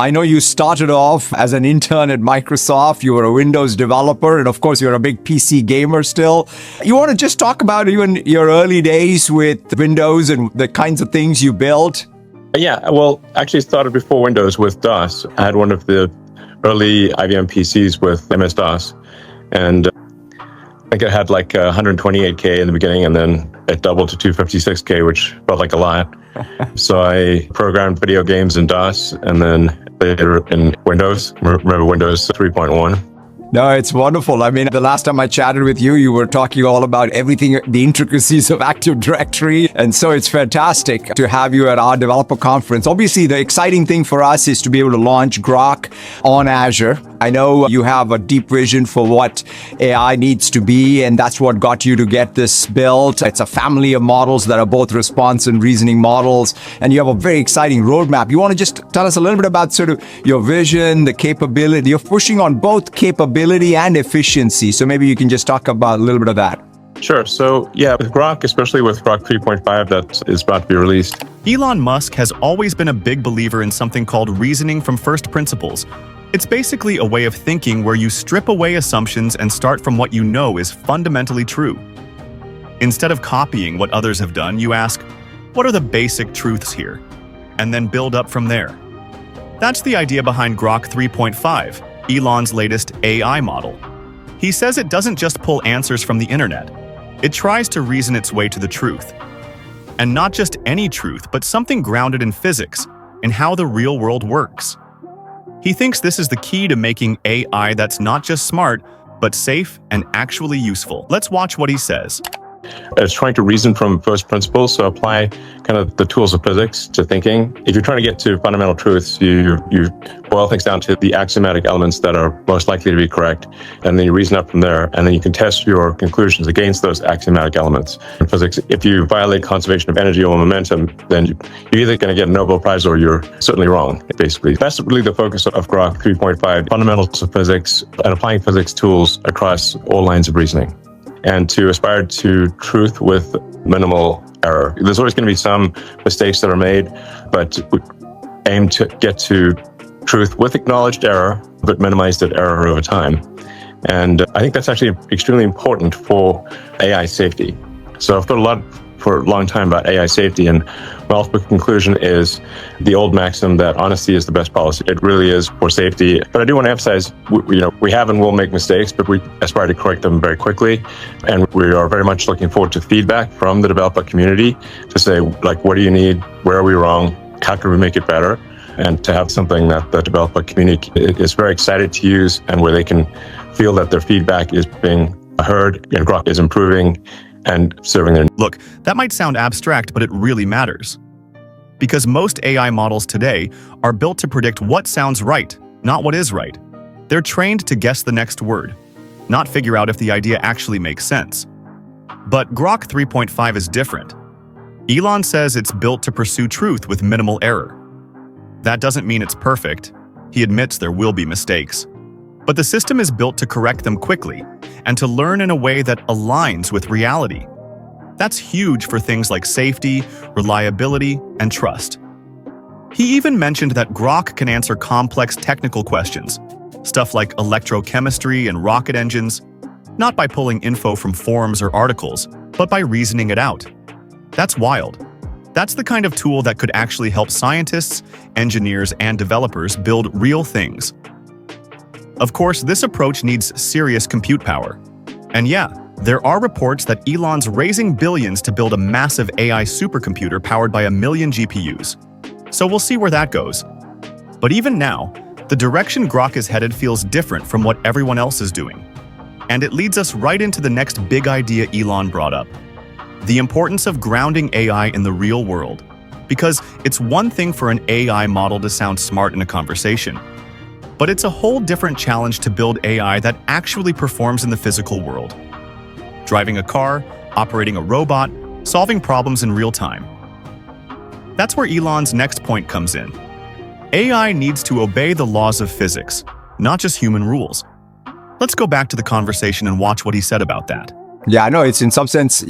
I know you started off as an intern at Microsoft. You were a Windows developer, and of course, you're a big PC gamer still. You want to just talk about even your early days with Windows and the kinds of things you built? Yeah, well, actually started before Windows with DOS. I had one of the early IBM PCs with MS-DOS, and I think it had like 128K in the beginning, and then it doubled to 256K, which felt like a lot. So I programmed video games in DOS, and then later in Windows. Remember Windows 3.1? No, it's wonderful. I mean, the last time I chatted with you, you were talking all about everything, the intricacies of Active Directory. And so it's fantastic to have you at our developer conference. Obviously, the exciting thing for us is to be able to launch Grok on Azure. I know you have a deep vision for what AI needs to be, and that's what got you to get this built. It's a family of models that are both response and reasoning models, and you have a very exciting roadmap. You want to just tell us a little bit about sort of your vision, the capability. You're pushing on both capability and efficiency, so maybe you can just talk about a little bit of that. Sure. So yeah, with Grok, especially with Grok 3.5 that is about to be released. Elon Musk has always been a big believer in something called reasoning from first principles. It's basically a way of thinking where you strip away assumptions and start from what you know is fundamentally true. Instead of copying what others have done, you ask, what are the basic truths here? And then build up from there. That's the idea behind Grok 3.5, Elon's latest AI model. He says it doesn't just pull answers from the internet. It tries to reason its way to the truth. And not just any truth, but something grounded in physics, in how the real world works. He thinks this is the key to making AI that's not just smart, but safe and actually useful. Let's watch what he says. It's trying to reason from first principles, so apply kind of the tools of physics to thinking. If you're trying to get to fundamental truths, you boil things down to the axiomatic elements that are most likely to be correct, and then you reason up from there, and then you can test your conclusions against those axiomatic elements. In physics, if you violate conservation of energy or momentum, then you're either going to get a Nobel Prize or you're certainly wrong, basically. That's really the focus of Grok 3.5, fundamentals of physics and applying physics tools across all lines of reasoning, and to aspire to truth with minimal error. There's always going to be some mistakes that are made, but we aim to get to truth with acknowledged error, but minimize that error over time. And I think that's actually extremely important for AI safety. So I've thought for a long time about AI safety, and my ultimate conclusion is the old maxim that honesty is the best policy. It really is for safety. But I do want to emphasize, we have and will make mistakes, but we aspire to correct them very quickly. And we are very much looking forward to feedback from the developer community to say, like, what do you need? Where are we wrong? How can we make it better? And to have something that the developer community is very excited to use, and where they can feel that their feedback is being heard and Grok is improving and serving their. Look, that might sound abstract, but it really matters. Because most AI models today are built to predict what sounds right, not what is right. They're trained to guess the next word, not figure out if the idea actually makes sense. But Grok 3.5 is different. Elon says it's built to pursue truth with minimal error. That doesn't mean it's perfect. He admits there will be mistakes. But the system is built to correct them quickly and to learn in a way that aligns with reality. That's huge for things like safety, reliability, and trust. He even mentioned that Grok can answer complex technical questions, stuff like electrochemistry and rocket engines, not by pulling info from forums or articles, but by reasoning it out. That's wild. That's the kind of tool that could actually help scientists, engineers, and developers build real things. Of course, this approach needs serious compute power. And yeah, there are reports that Elon's raising billions to build a massive AI supercomputer powered by 1 million GPUs. So we'll see where that goes. But even now, the direction Grok is headed feels different from what everyone else is doing. And it leads us right into the next big idea Elon brought up: the importance of grounding AI in the real world. Because it's one thing for an AI model to sound smart in a conversation, but it's a whole different challenge to build AI that actually performs in the physical world. Driving a car, operating a robot, solving problems in real time. That's where Elon's next point comes in. AI needs to obey the laws of physics, not just human rules. Let's go back to the conversation and watch what he said about that. Yeah, I know it's in some sense,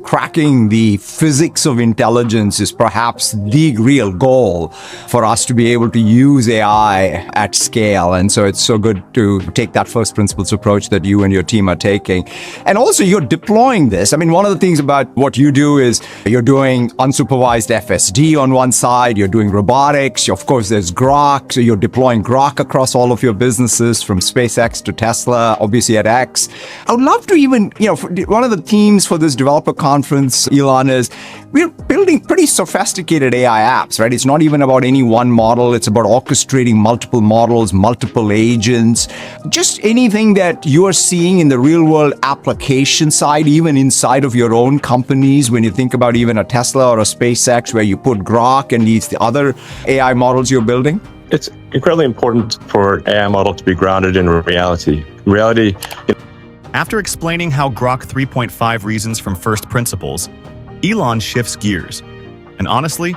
cracking the physics of intelligence is perhaps the real goal for us to be able to use AI at scale. And so it's so good to take that first principles approach that you and your team are taking. And also you're deploying this. I mean, one of the things about what you do is you're doing unsupervised FSD on one side, you're doing robotics, of course there's Grok, so you're deploying Grok across all of your businesses from SpaceX to Tesla, obviously at X. I would love to even, one of the themes for this developer conference, Elon, is we're building pretty sophisticated AI apps, right? It's not even about any one model. It's about orchestrating multiple models, multiple agents, just anything that you are seeing in the real world application side, even inside of your own companies. When you think about even a Tesla or a SpaceX where you put Grok and the other AI models you're building. It's incredibly important for an AI model to be grounded in reality. After explaining how Grok 3.5 reasons from first principles, Elon shifts gears. And honestly,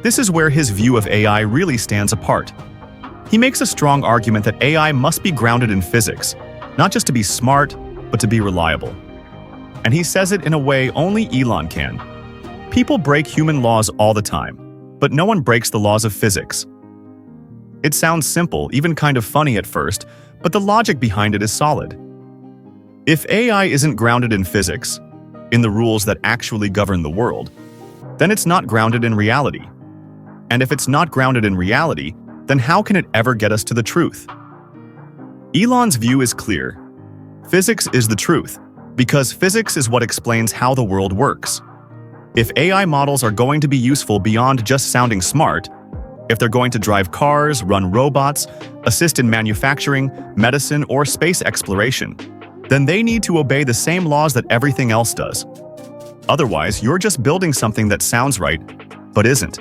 this is where his view of AI really stands apart. He makes a strong argument that AI must be grounded in physics, not just to be smart, but to be reliable. And he says it in a way only Elon can. People break human laws all the time, but no one breaks the laws of physics. It sounds simple, even kind of funny at first, but the logic behind it is solid. If AI isn't grounded in physics, in the rules that actually govern the world, then it's not grounded in reality. And if it's not grounded in reality, then how can it ever get us to the truth? Elon's view is clear. Physics is the truth, because physics is what explains how the world works. If AI models are going to be useful beyond just sounding smart, if they're going to drive cars, run robots, assist in manufacturing, medicine, or space exploration, then they need to obey the same laws that everything else does. Otherwise, you're just building something that sounds right, but isn't.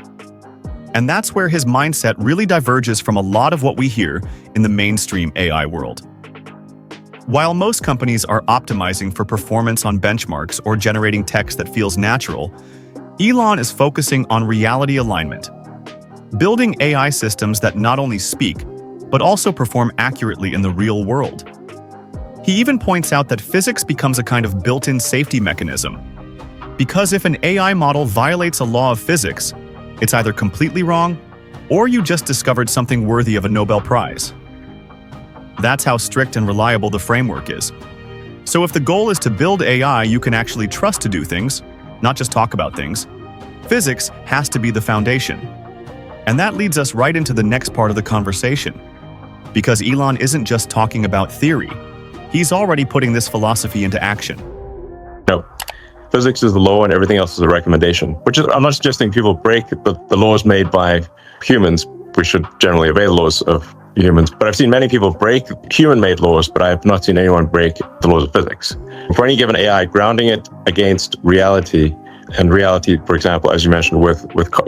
And that's where his mindset really diverges from a lot of what we hear in the mainstream AI world. While most companies are optimizing for performance on benchmarks or generating text that feels natural, Elon is focusing on reality alignment, building AI systems that not only speak, but also perform accurately in the real world. He even points out that physics becomes a kind of built-in safety mechanism. Because if an AI model violates a law of physics, it's either completely wrong, or you just discovered something worthy of a Nobel Prize. That's how strict and reliable the framework is. So if the goal is to build AI you can actually trust to do things, not just talk about things, physics has to be the foundation. And that leads us right into the next part of the conversation. Because Elon isn't just talking about theory. He's already putting this philosophy into action. No, physics is the law and everything else is a recommendation, which is, I'm not suggesting people break the laws made by humans. We should generally obey the laws of humans. But I've seen many people break human-made laws, but I have not seen anyone break the laws of physics. For any given AI, grounding it against reality, and reality, for example, as you mentioned, with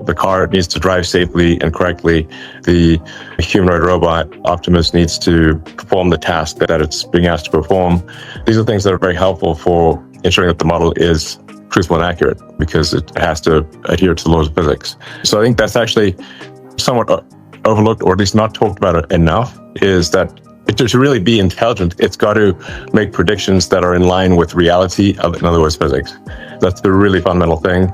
the car, it needs to drive safely and correctly. The humanoid robot, Optimus, needs to perform the task that it's being asked to perform. These are things that are very helpful for ensuring that the model is truthful and accurate, because it has to adhere to the laws of physics. So I think that's actually somewhat overlooked, or at least not talked about enough, is that to really be intelligent, it's got to make predictions that are in line with reality, in other words, physics. That's the really fundamental thing.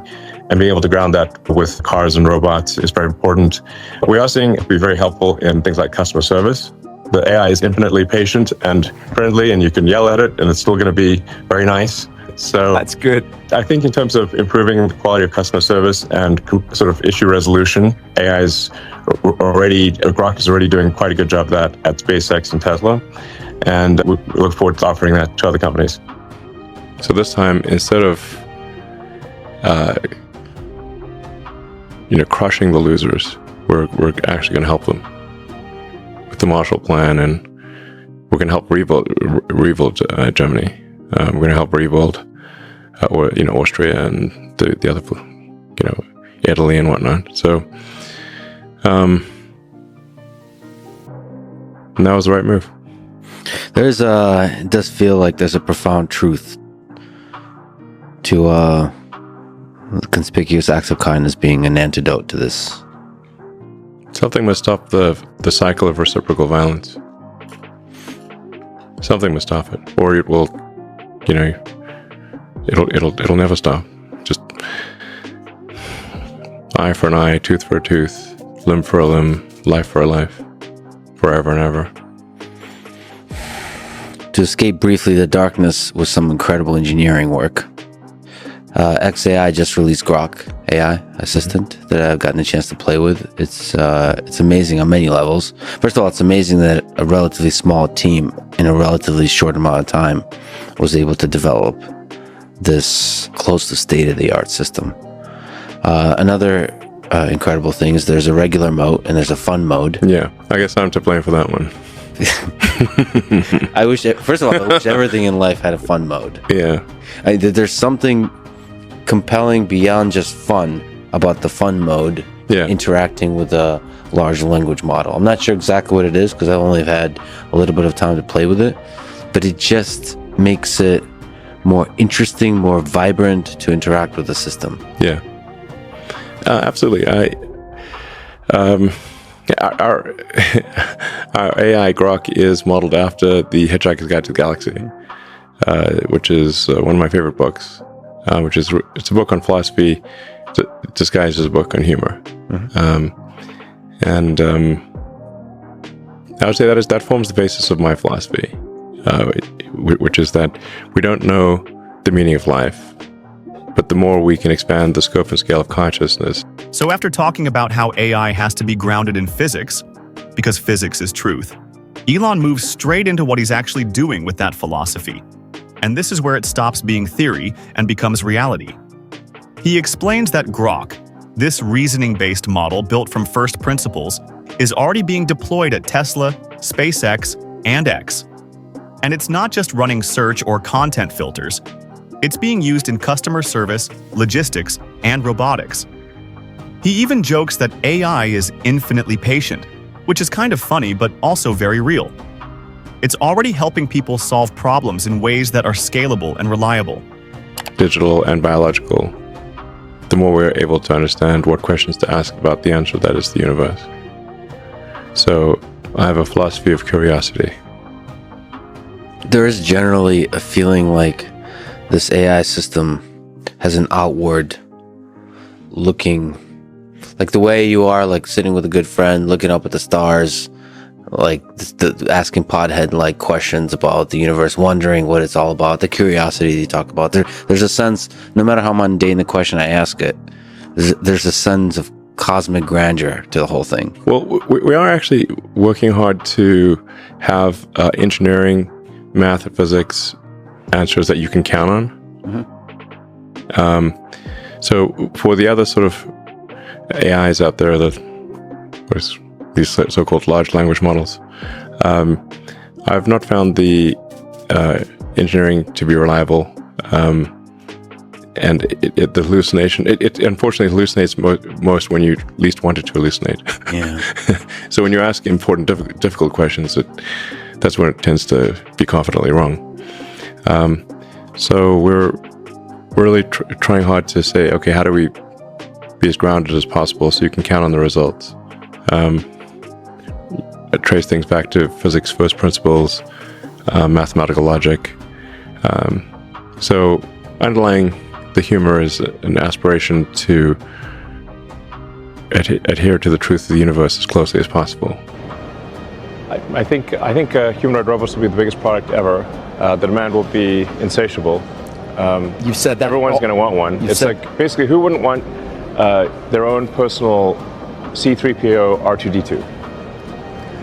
And being able to ground that with cars and robots is very important. We are seeing it be very helpful in things like customer service. The AI is infinitely patient and friendly, and you can yell at it, and it's still going to be very nice. So that's good. I think in terms of improving the quality of customer service and sort of issue resolution, Grok is already doing quite a good job of that at SpaceX and Tesla, and we look forward to offering that to other companies. So this time, instead of crushing the losers, we're actually going to help them with the Marshall Plan, and we're going to help rebuild Germany. We're going to help rebuild, Austria and the other, Italy and whatnot. So, and that was the right move. It does feel like there's a profound truth to conspicuous acts of kindness being an antidote to this. Something must stop the cycle of reciprocal violence. Something must stop it, or it will, it'll never stop. eye for an eye, tooth for a tooth, limb for a limb, life for a life, forever and ever. To escape briefly the darkness with some incredible engineering work, XAI just released Grok AI assistant that I've gotten a chance to play with. It's amazing on many levels. First of all, it's amazing that a relatively small team in a relatively short amount of time was able to develop this close to state-of-the-art system. Another incredible thing is there's a regular mode and there's a fun mode. Yeah, I guess I'm to blame for that one. I wish everything in life had a fun mode. Yeah. There's something compelling beyond just fun about the fun mode interacting with a large language model. I'm not sure exactly what it is because I've only had a little bit of time to play with it, but it just makes it more interesting, more vibrant to interact with the system. Yeah. Absolutely. Our AI Grok is modeled after The Hitchhiker's Guide to the Galaxy, which is one of my favorite books. It's a book on philosophy disguised as a book on humor. And I would say that forms the basis of my philosophy, which is that we don't know the meaning of life, but the more we can expand the scope and scale of consciousness. So after talking about how AI has to be grounded in physics, because physics is truth, Elon moves straight into what he's actually doing with that philosophy. And this is where it stops being theory and becomes reality. He explains that Grok, this reasoning-based model built from first principles, is already being deployed at Tesla, SpaceX, and X. And it's not just running search or content filters. It's being used in customer service, logistics, and robotics. He even jokes that AI is infinitely patient, which is kind of funny but also very real. It's already helping people solve problems in ways that are scalable and reliable. Digital and biological. The more we're able to understand what questions to ask about the answer that is the universe. So I have a philosophy of curiosity. There is generally a feeling like this AI system has an outward looking, like the way you are, like sitting with a good friend, looking up at the stars, like asking podhead-like questions about the universe, wondering what it's all about, the curiosity you talk about. There's a sense, no matter how mundane the question I ask it, there's a sense of cosmic grandeur to the whole thing. Well, we are actually working hard to have engineering, math, and physics answers that you can count on. So for the other sort of AIs out there, these so-called large language models, I've not found the engineering to be reliable, and the hallucination. It unfortunately hallucinates most when you least want it to hallucinate. Yeah. So when you ask important, difficult questions, that's when it tends to be confidently wrong. So we're really trying hard to say, okay, how do we be as grounded as possible so you can count on the results? Trace things back to physics first principles, mathematical logic. So underlying the humor is an aspiration to adhere to the truth of the universe as closely as possible. I think humanoid robots will be the biggest product ever. The demand will be insatiable. You've said that. Everyone's going to want one. It's like, basically, who wouldn't want their own personal C-3PO R2-D2?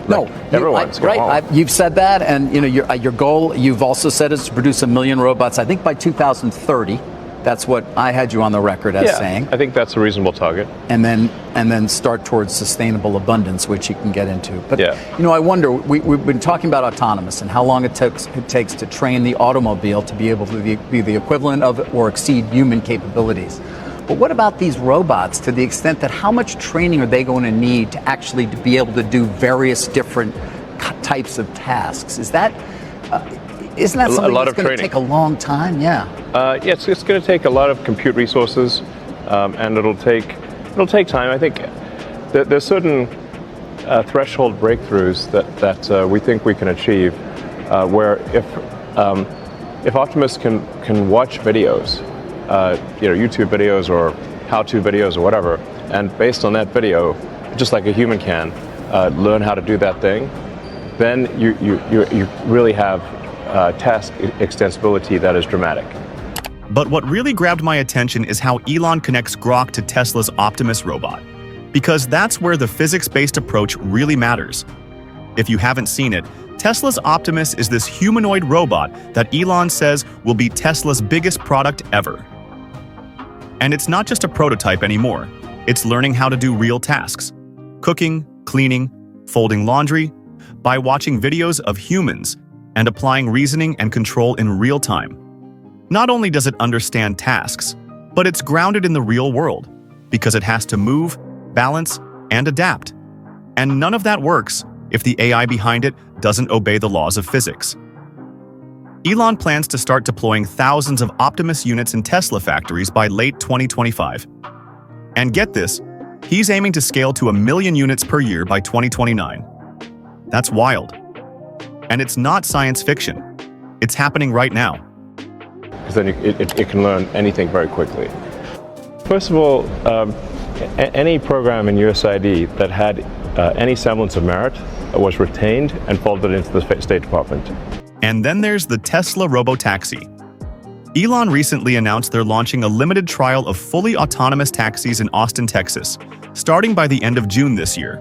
No, everyone's going to want one. You've said that, and your goal. You've also said is to produce 1 million robots. I think by 2030. That's what I had you on the record as saying. I think that's a reasonable target. And then start towards sustainable abundance, which you can get into. But I wonder. We've been talking about autonomous and how long it takes to train the automobile to be able to be the equivalent of or exceed human capabilities. But what about these robots, to the extent that how much training are they going to need to actually be able to do various different types of tasks? Isn't that something that's going to take a long time? Yeah. It's going to take a lot of compute resources, and it'll take time. I think there's certain threshold breakthroughs that we think we can achieve, where if Optimus can watch videos, YouTube videos or how-to videos or whatever, and based on that video, just like a human can, learn how to do that thing, then you really have task extensibility that is dramatic. But what really grabbed my attention is how Elon connects Grok to Tesla's Optimus robot. Because that's where the physics-based approach really matters. If you haven't seen it, Tesla's Optimus is this humanoid robot that Elon says will be Tesla's biggest product ever. And it's not just a prototype anymore. It's learning how to do real tasks. Cooking, cleaning, folding laundry, by watching videos of humans and applying reasoning and control in real time. Not only does it understand tasks, but it's grounded in the real world, because it has to move, balance, and adapt. And none of that works if the AI behind it doesn't obey the laws of physics. Elon plans to start deploying thousands of Optimus units in Tesla factories by late 2025. And get this, he's aiming to scale to 1 million units per year by 2029. That's wild. And it's not science fiction. It's happening right now. Because then it can learn anything very quickly. First of all, any program in USAID that had any semblance of merit was retained and folded into the State Department. And then there's the Tesla Robotaxi. Elon recently announced they're launching a limited trial of fully autonomous taxis in Austin, Texas, starting by the end of June this year.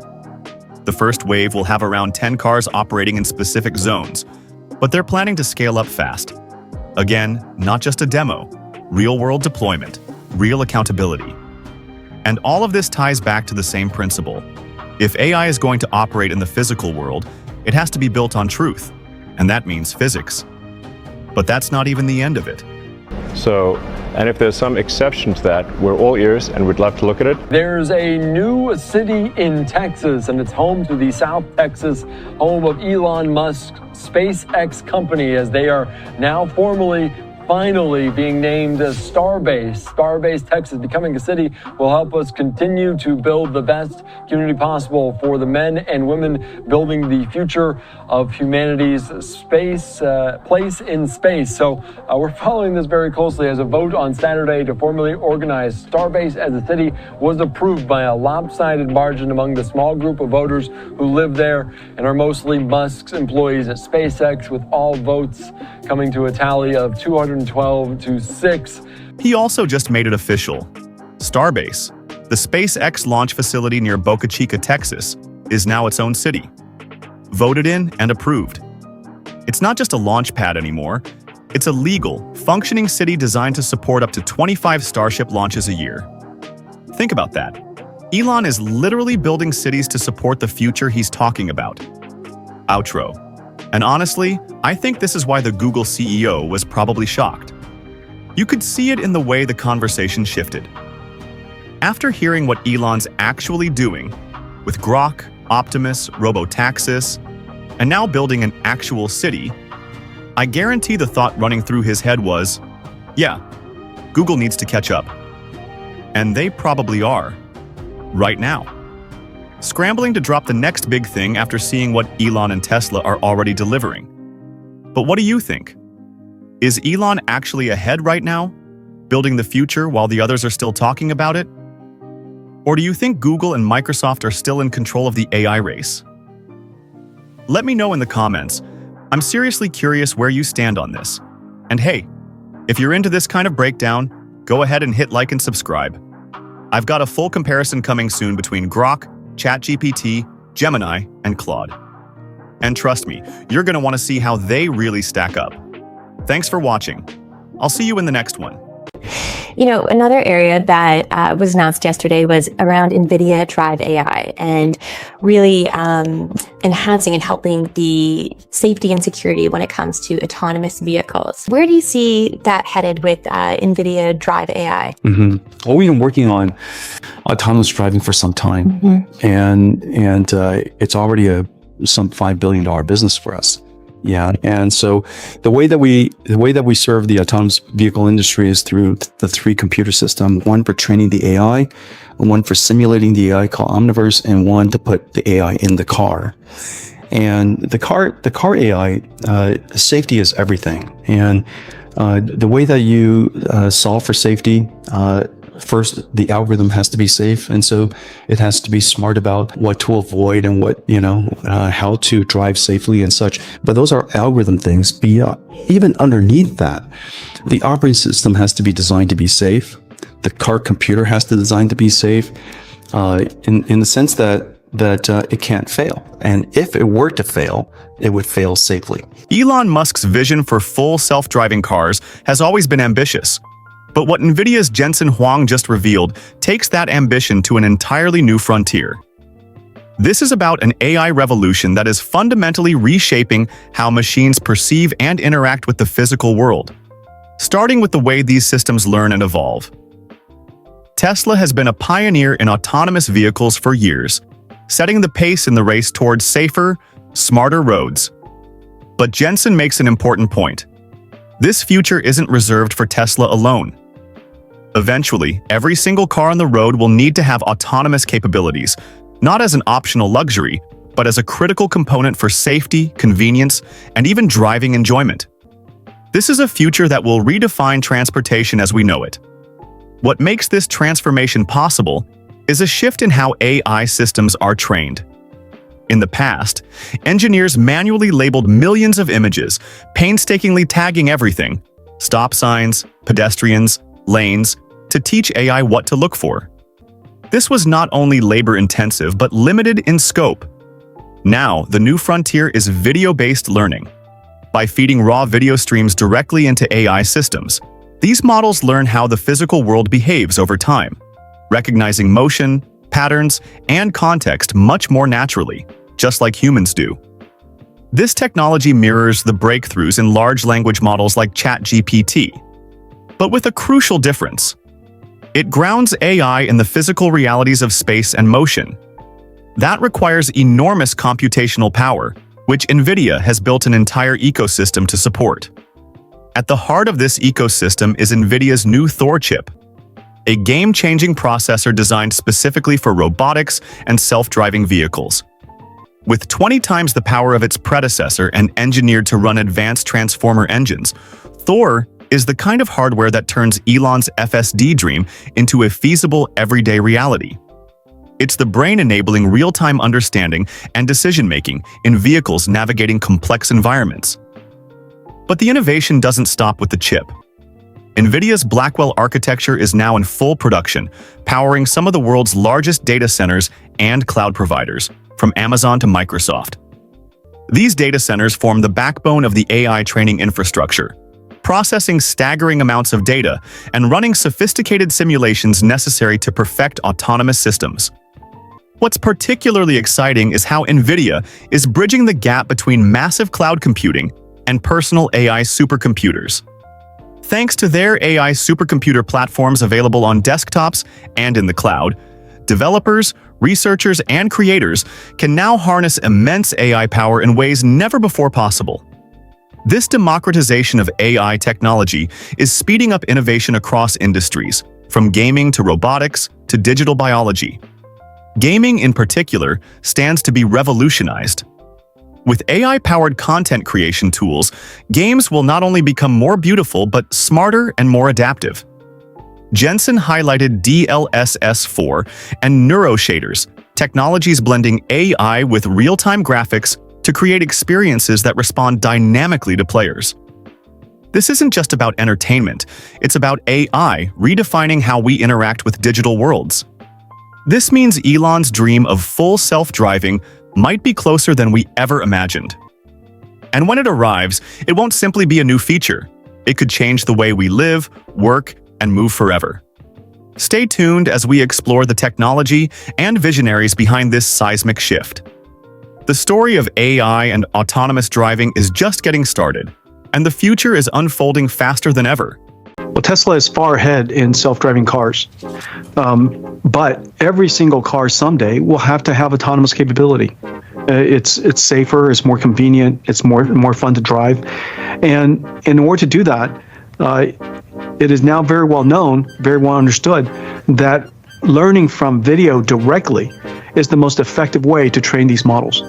The first wave will have around 10 cars operating in specific zones, but they're planning to scale up fast. Again, not just a demo, real-world deployment, real accountability. And all of this ties back to the same principle. If AI is going to operate in the physical world, it has to be built on truth, and that means physics. But that's not even the end of it. So, and if there's some exception to that, we're all ears and we'd love to look at it. There's a new city in Texas, and it's home to the South Texas home of Elon Musk's SpaceX company, as they are now finally being named as Starbase. Starbase, Texas, becoming a city will help us continue to build the best community possible for the men and women building the future of humanity's place in space. So we're following this very closely as a vote on Saturday to formally organize Starbase as a city was approved by a lopsided margin among the small group of voters who live there and are mostly Musk's employees at SpaceX, with all votes coming to a tally of 212 to 6. He also just made it official. Starbase, the SpaceX launch facility near Boca Chica, Texas, is now its own city. Voted in and approved. It's not just a launch pad anymore. It's a legal, functioning city designed to support up to 25 Starship launches a year. Think about that. Elon is literally building cities to support the future he's talking about. Outro. And honestly, I think this is why the Google CEO was probably shocked. You could see it in the way the conversation shifted. After hearing what Elon's actually doing, with Grok, Optimus, Robotaxis, and now building an actual city, I guarantee the thought running through his head was, yeah, Google needs to catch up. And they probably are. Right now. Scrambling to drop the next big thing after seeing what Elon and Tesla are already delivering. But what do you think? Is Elon actually ahead right now, building the future while the others are still talking about it? Or do you think Google and Microsoft are still in control of the AI race? Let me know in the comments. I'm seriously curious where you stand on this. And hey, if you're into this kind of breakdown, go ahead and hit like and subscribe. I've got a full comparison coming soon between Grok, ChatGPT, Gemini, and Claude. And trust me, you're going to want to see how they really stack up. Thanks for watching. I'll see you in the next one. You know, another area that was announced yesterday was around NVIDIA Drive AI and really enhancing and helping the safety and security when it comes to autonomous vehicles. Where do you see that headed with NVIDIA Drive AI? Well, we've been working on autonomous driving for some time, and it's already some $5 billion business for us. Yeah, and so the way that we serve the autonomous vehicle industry is through the 3 computer system: one for training the AI, one for simulating the AI called Omniverse, and one to put the AI in the car. And the car AI, safety is everything. And the way that you solve for safety first, the algorithm has to be safe. And so it has to be smart about what to avoid and what, how to drive safely and such. But those are algorithm things. Even underneath that, the operating system has to be designed to be safe. The car computer has to design to be safe, in the sense that it can't fail. And if it were to fail, it would fail safely. Elon Musk's vision for full self-driving cars has always been ambitious. But what NVIDIA's Jensen Huang just revealed takes that ambition to an entirely new frontier. This is about an AI revolution that is fundamentally reshaping how machines perceive and interact with the physical world, starting with the way these systems learn and evolve. Tesla has been a pioneer in autonomous vehicles for years, setting the pace in the race towards safer, smarter roads. But Jensen makes an important point. This future isn't reserved for Tesla alone. Eventually, every single car on the road will need to have autonomous capabilities, not as an optional luxury, but as a critical component for safety, convenience, and even driving enjoyment. This is a future that will redefine transportation as we know it. What makes this transformation possible is a shift in how AI systems are trained. In the past, engineers manually labeled millions of images, painstakingly tagging everything, stop signs, pedestrians, lanes, to teach AI what to look for. This was not only labor-intensive, but limited in scope. Now, the new frontier is video-based learning. By feeding raw video streams directly into AI systems, these models learn how the physical world behaves over time, recognizing motion, patterns, and context much more naturally, just like humans do. This technology mirrors the breakthroughs in large language models like ChatGPT, but with a crucial difference. It grounds AI in the physical realities of space and motion. That requires enormous computational power, which NVIDIA has built an entire ecosystem to support. At the heart of this ecosystem is NVIDIA's new Thor chip, a game-changing processor designed specifically for robotics and self-driving vehicles. With 20 times the power of its predecessor and engineered to run advanced transformer engines, Thor is the kind of hardware that turns Elon's FSD dream into a feasible everyday reality. It's the brain enabling real-time understanding and decision-making in vehicles navigating complex environments. But the innovation doesn't stop with the chip. NVIDIA's Blackwell architecture is now in full production, powering some of the world's largest data centers and cloud providers, from Amazon to Microsoft. These data centers form the backbone of the AI training infrastructure, processing staggering amounts of data and running sophisticated simulations necessary to perfect autonomous systems. What's particularly exciting is how NVIDIA is bridging the gap between massive cloud computing and personal AI supercomputers. Thanks to their AI supercomputer platforms available on desktops and in the cloud, developers, researchers, and creators can now harness immense AI power in ways never before possible. This democratization of AI technology is speeding up innovation across industries, from gaming to robotics to digital biology. Gaming, in particular, stands to be revolutionized. With AI-powered content creation tools, games will not only become more beautiful but smarter and more adaptive. Jensen highlighted DLSS4 and neuroshaders, technologies blending AI with real-time graphics to create experiences that respond dynamically to players. This isn't just about entertainment, it's about AI redefining how we interact with digital worlds. This means Elon's dream of full self-driving might be closer than we ever imagined. And when it arrives, it won't simply be a new feature. It could change the way we live, work, and move forever. Stay tuned as we explore the technology and visionaries behind this seismic shift. The story of AI and autonomous driving is just getting started, and the future is unfolding faster than ever. Well, Tesla is far ahead in self-driving cars, but every single car someday will have to have autonomous capability. It's safer, it's more convenient, it's more fun to drive, and in order to do that, it is now very well known, very well understood, that learning from video directly is the most effective way to train these models.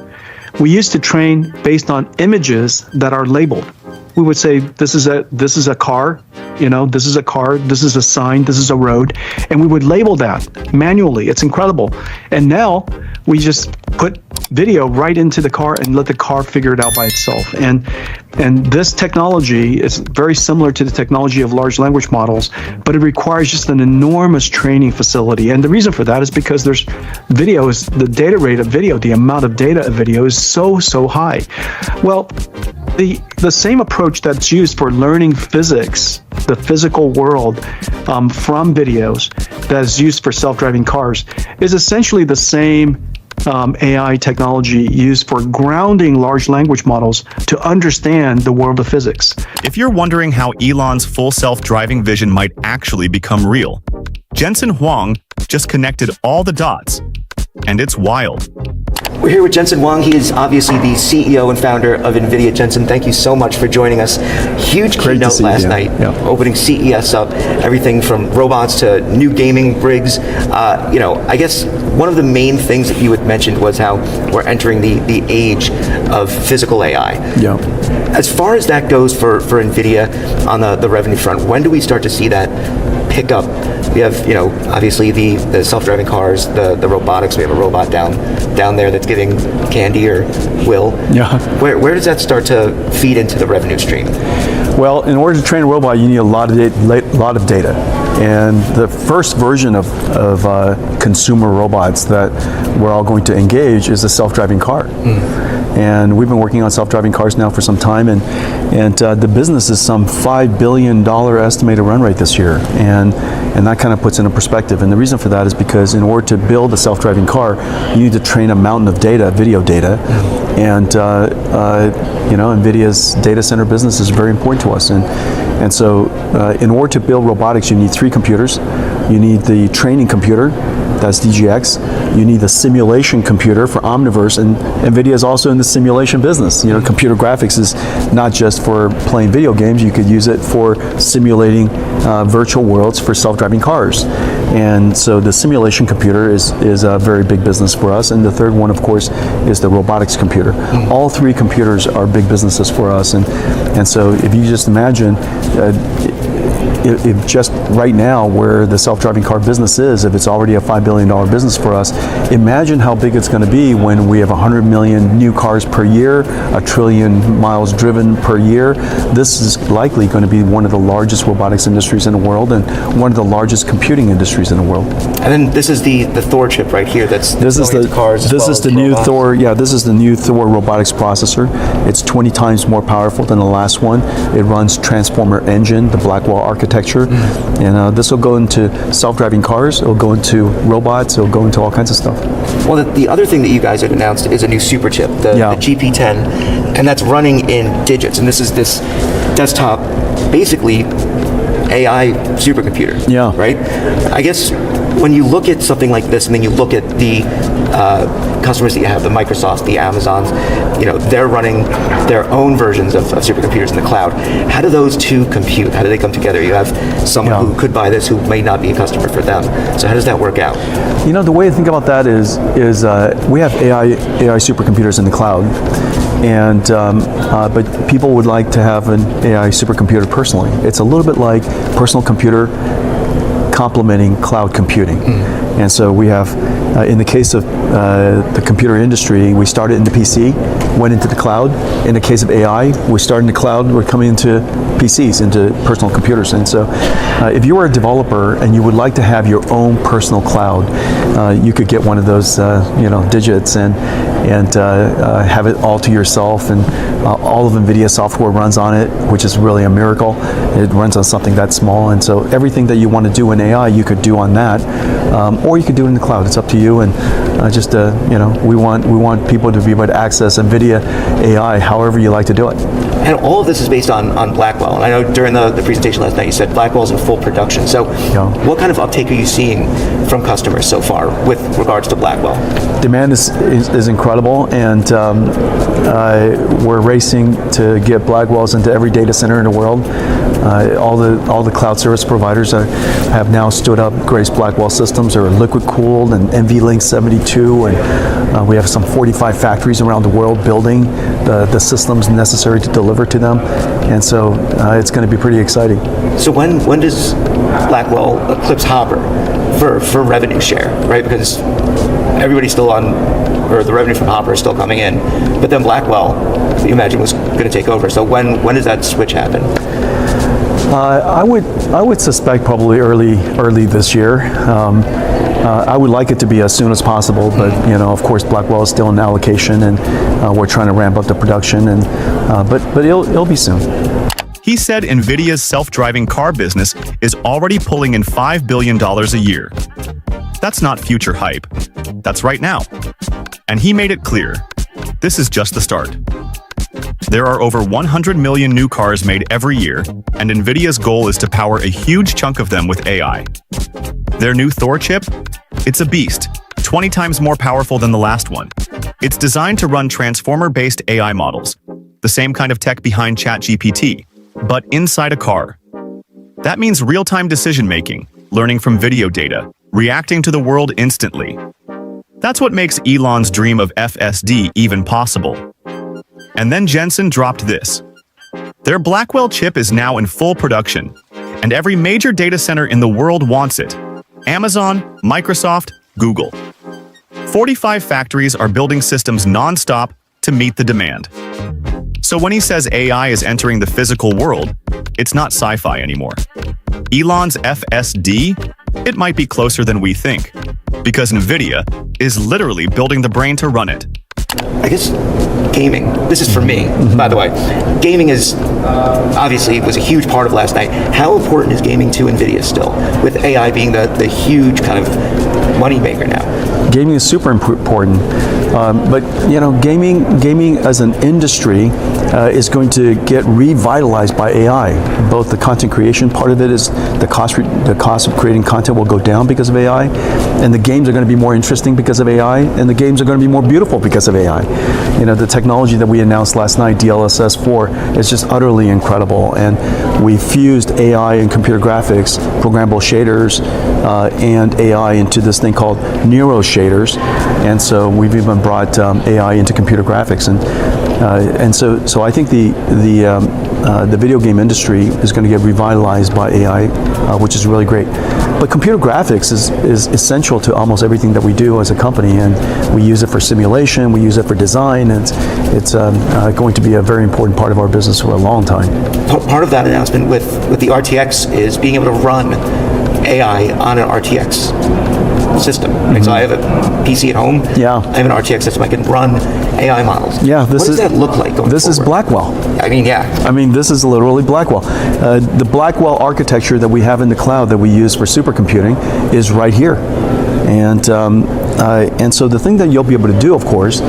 We used to train based on images that are labeled. We would say this is a car, this is a car, this is a sign, this is a road, and we would label that manually. It's incredible. And now we just put video right into the car and let the car figure it out by itself. And this technology is very similar to the technology of large language models, but it requires just an enormous training facility. And the reason for that is because the data rate of video, the amount of data of video is so high. Well, the same approach that's used for learning physics, the physical world, from videos, that is used for self-driving cars, is essentially the same AI technology used for grounding large language models to understand the world of physics. If you're wondering how Elon's full self-driving vision might actually become real, Jensen Huang just connected all the dots, and it's wild. We're here with Jensen Huang. He is obviously the CEO and founder of NVIDIA. Jensen, thank you so much for joining us. Huge keynote last night, opening CES up, everything from robots to new gaming rigs. I guess one of the main things that you had mentioned was how we're entering the age of physical AI. Yeah. As far as that goes for NVIDIA on the revenue front, when do we start to see that pick up? We have, obviously the self-driving cars, the robotics. We have a robot down there that's giving candy or will. Yeah. Where does that start to feed into the revenue stream? Well, in order to train a robot, you need a lot of data. And the first version of consumer robots that we're all going to engage is a self-driving car. And we've been working on self-driving cars now for some time, and the business is some $5 billion estimated run rate this year, and that kind of puts it in perspective. And the reason for that is because in order to build a self-driving car, you need to train a mountain of data, video data, and NVIDIA's data center business is very important to us. And so in order to build robotics, you need 3 computers. You need the training computer, that's DGX. You need the simulation computer for Omniverse, and NVIDIA is also in the simulation business. Computer graphics is not just for playing video games. You could use it for simulating virtual worlds for self-driving cars. And so the simulation computer is a very big business for us. And the third one, of course, is the robotics computer. All 3 computers are big businesses for us. And so if you just imagine, if just right now where the self-driving car business is, if it's already a $5 billion business for us, imagine how big it's going to be when we have 100 million new cars per year, 1 trillion miles driven per year. This is likely going to be one of the largest robotics industries in the world and one of the largest computing industries in the world. And then this is the Thor chip right here. This is the new Thor. Yeah, this is the new Thor robotics processor. It's 20 times more powerful than the last one. It runs Transformer Engine, the Blackwell architecture, and this will go into self-driving cars. It'll go into robots. It'll go into all kinds of stuff. Well, the other thing that you guys had announced is a new super chip, the GP10, and that's running in digits. And this is this desktop, basically AI supercomputer. Yeah. Right? I guess when you look at something like this, and then you look at the customers that you have, the Microsofts, the Amazons, they're running their own versions of supercomputers in the cloud. How do those two compute? How do they come together? You have someone who could buy this who may not be a customer for them. So how does that work out? The way to think about that is we have AI supercomputers in the cloud, and but people would like to have an AI supercomputer personally. It's a little bit like personal computer complementing cloud computing. And so we have, in the case of the computer industry, we started in the PC, went into the cloud. In the case of AI, we started in the cloud, we're coming into PCs, into personal computers. And so if you were a developer and you would like to have your own personal cloud, you could get one of those digits and have it all to yourself, and all of NVIDIA software runs on it, which is really a miracle. It runs on something that small, and so everything that you want to do in AI, you could do on that, or you could do it in the cloud. It's up to you, and we want people to be able to access NVIDIA AI however you like to do it. And all of this is based on Blackwell. And I know during the presentation last night you said Blackwell's in full production. So what kind of uptake are you seeing from customers so far with regards to Blackwell? Demand is incredible, and we're racing to get Blackwells into every data center in the world. All the cloud service providers have now stood up Grace Blackwell systems, or liquid cooled and NVLink 72, and We have some 45 factories around the world building the systems necessary to deliver to them. And so it's going to be pretty exciting. So when does Blackwell eclipse Hopper for revenue share, right? Because everybody's still on, or the revenue from Hopper is still coming in, but then Blackwell, you imagine, was going to take over. So when does that switch happen? I would suspect probably early this year. I would like it to be as soon as possible, but of course, Blackwell is still in allocation, and we're trying to ramp up the production, and but it'll be soon. He said NVIDIA's self-driving car business is already pulling in $5 billion a year. That's not future hype. That's right now. And he made it clear, this is just the start. There are over 100 million new cars made every year, and NVIDIA's goal is to power a huge chunk of them with AI. Their new Thor chip? It's a beast, 20 times more powerful than the last one. It's designed to run transformer-based AI models, the same kind of tech behind ChatGPT, but inside a car. That means real-time decision-making, learning from video data, reacting to the world instantly. That's what makes Elon's dream of FSD even possible. And then Jensen dropped this. Their Blackwell chip is now in full production, and every major data center in the world wants it. Amazon, Microsoft, Google. 45 factories are building systems non-stop to meet the demand. So when he says AI is entering the physical world, it's not sci-fi anymore. Elon's FSD? It might be closer than we think, because NVIDIA is literally building the brain to run it. I guess gaming, this is for me, by the way. Gaming is, obviously, was a huge part of last night. How important is gaming to NVIDIA still, with AI being the huge kind of moneymaker now? Gaming is super important, but gaming as an industry is going to get revitalized by AI. Both the content creation part of it is the cost of creating content will go down because of AI, and the games are going to be more interesting because of AI, and the games are going to be more beautiful because of AI. The technology that we announced last night, DLSS 4, is just utterly incredible, and we fused AI and computer graphics, programmable shaders, and AI into this thing called Neuro shaders, and so we've even brought AI into computer graphics, and so I think the video game industry is going to get revitalized by AI, which is really great. But computer graphics is essential to almost everything that we do as a company, and we use it for simulation, we use it for design, and it's going to be a very important part of our business for a long time. Part of that announcement with the RTX is being able to run AI on an RTX system. Mm-hmm. So I have a PC at home. Yeah. I have an RTX system. I can run AI models. Yeah. What does that look like going This forward? is Blackwell. I mean, this is literally Blackwell. The Blackwell architecture that we have in the cloud that we use for supercomputing is right here. And so the thing that you'll be able to do, of course,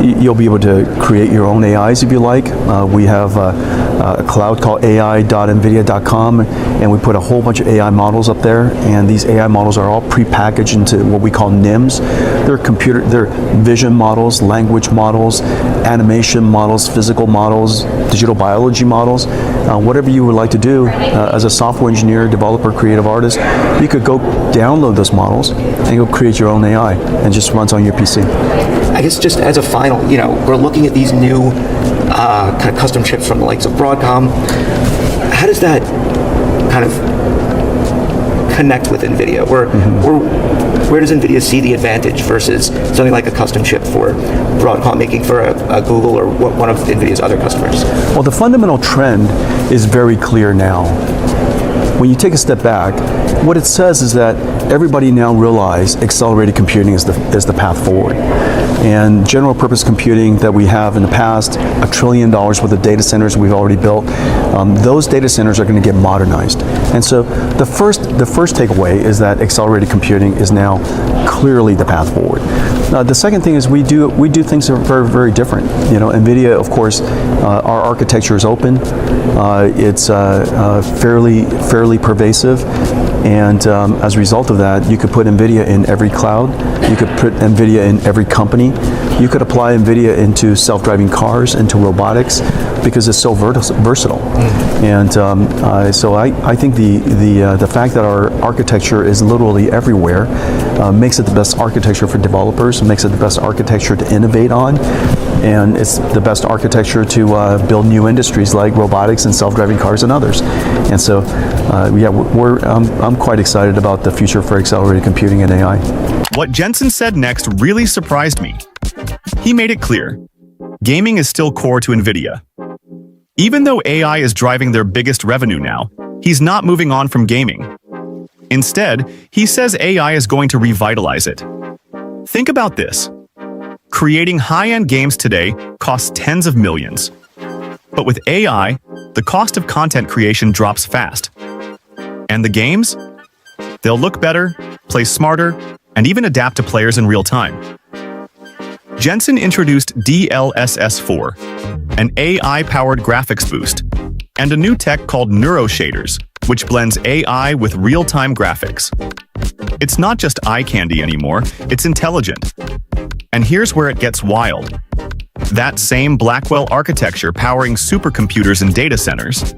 you'll be able to create your own AIs if you like. We have a cloud called ai.nvidia.com, and we put a whole bunch of AI models up there, and these AI models are all prepackaged into what we call NIMs. They're vision models, language models, animation models, physical models, digital biology models. Whatever you would like to do as a software engineer, developer, creative artist, you could go download those models and go create your own AI, and just runs on your PC. I guess just as a final, we're looking at these new kind of custom chips from the likes of Broadcom. How does that kind of connect with NVIDIA? Where does NVIDIA see the advantage versus something like a custom chip for Broadcom making for a Google or one of NVIDIA's other customers? Well, the fundamental trend is very clear now. When you take a step back, what it says is that everybody now realize accelerated computing is the path forward. And general purpose computing that we have in the past, $1 trillion worth of data centers we've already built, those data centers are going to get modernized. And so the first takeaway is that accelerated computing is now clearly the path forward. The second thing is we do things that are very, very different. NVIDIA, of course, our architecture is open. It's fairly pervasive, and as a result of that, you could put NVIDIA in every cloud. You could put NVIDIA in every company. You could apply NVIDIA into self-driving cars, into robotics, because it's so versatile. And so I think the fact that our architecture is literally everywhere makes it the best architecture for developers, makes it the best architecture to innovate on, and it's the best architecture to build new industries like robotics and self-driving cars and others. And so, yeah, I'm quite excited about the future for accelerated computing and AI. What Jensen said next really surprised me. He made it clear, gaming is still core to NVIDIA. Even though AI is driving their biggest revenue now, he's not moving on from gaming. Instead, he says AI is going to revitalize it. Think about this. Creating high-end games today costs tens of millions. But with AI, the cost of content creation drops fast. And the games? They'll look better, play smarter, and even adapt to players in real time. Jensen introduced DLSS4, an AI-powered graphics boost, and a new tech called neuroshaders, which blends AI with real-time graphics. It's not just eye candy anymore, it's intelligent. And here's where it gets wild. That same Blackwell architecture powering supercomputers and data centers,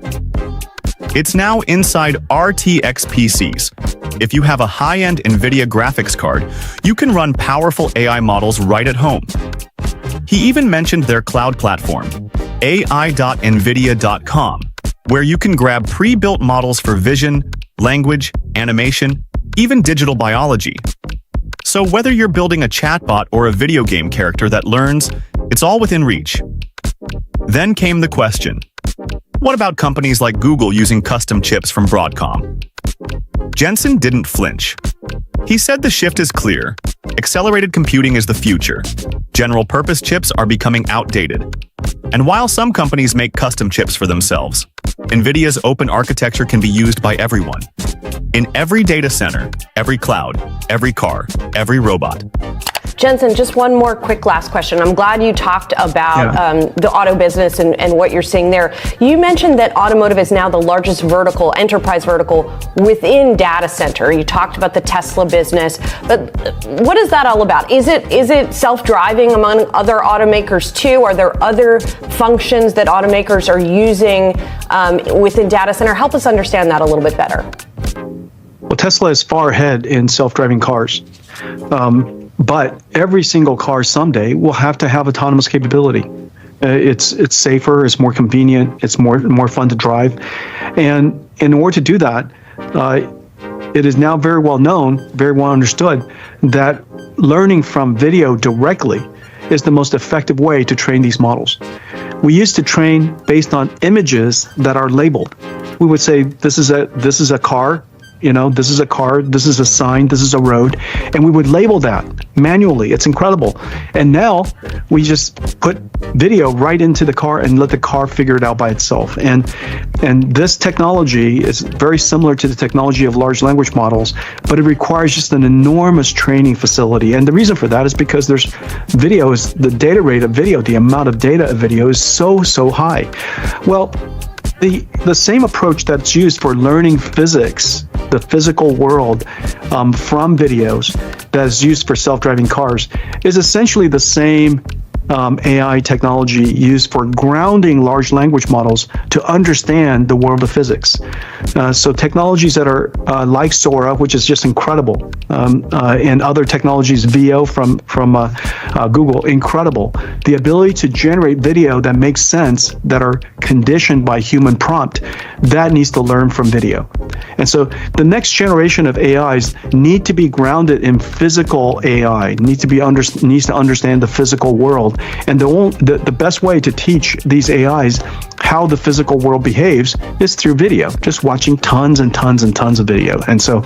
it's now inside RTX PCs. If you have a high-end NVIDIA graphics card, you can run powerful AI models right at home. He even mentioned their cloud platform, ai.nvidia.com, where you can grab pre-built models for vision, language, animation, even digital biology. So whether you're building a chatbot or a video game character that learns, it's all within reach. Then came the question, what about companies like Google using custom chips from Broadcom? Jensen didn't flinch. He said the shift is clear. Accelerated computing is the future. General-purpose chips are becoming outdated. And while some companies make custom chips for themselves, NVIDIA's open architecture can be used by everyone. In every data center, every cloud, every car, every robot. Jensen, just one more quick last question. I'm glad you talked about the auto business and what you're seeing there. You mentioned that automotive is now the largest vertical, enterprise vertical within data center. You talked about the Tesla business, but what is that all about? Is it self-driving among other automakers too? Are there other functions that automakers are using within data center? Help us understand that a little bit better. Well, Tesla is far ahead in self-driving cars. But every single car someday will have to have autonomous capability. It's safer, it's more convenient, it's more fun to drive. And in order to do that, it is now very well known, very well understood, that learning from video directly is the most effective way to train these models. We used to train based on images that are labeled. We would say, this is a car. You know, this is a car, this is a sign, this is a road, and we would label that manually. It's incredible. And now we just put video right into the car and let the car figure it out by itself. And this technology is very similar to the technology of large language models, but it requires just an enormous training facility. And the reason for that is because there's video, is the data rate of video, the amount of data of video is so high. Well, the same approach that's used for learning physics, the physical world, from videos that is used for self-driving cars is essentially the same AI technology used for grounding large language models to understand the world of physics. So technologies that are like Sora, which is just incredible, and other technologies, VO from Google, incredible. The ability to generate video that makes sense, that are conditioned by human prompt, that needs to learn from video. And so the next generation of AIs need to be grounded in physical AI, needs to understand the physical world. And the best way to teach these AIs how the physical world behaves is through video, just watching tons and tons and tons of video. And so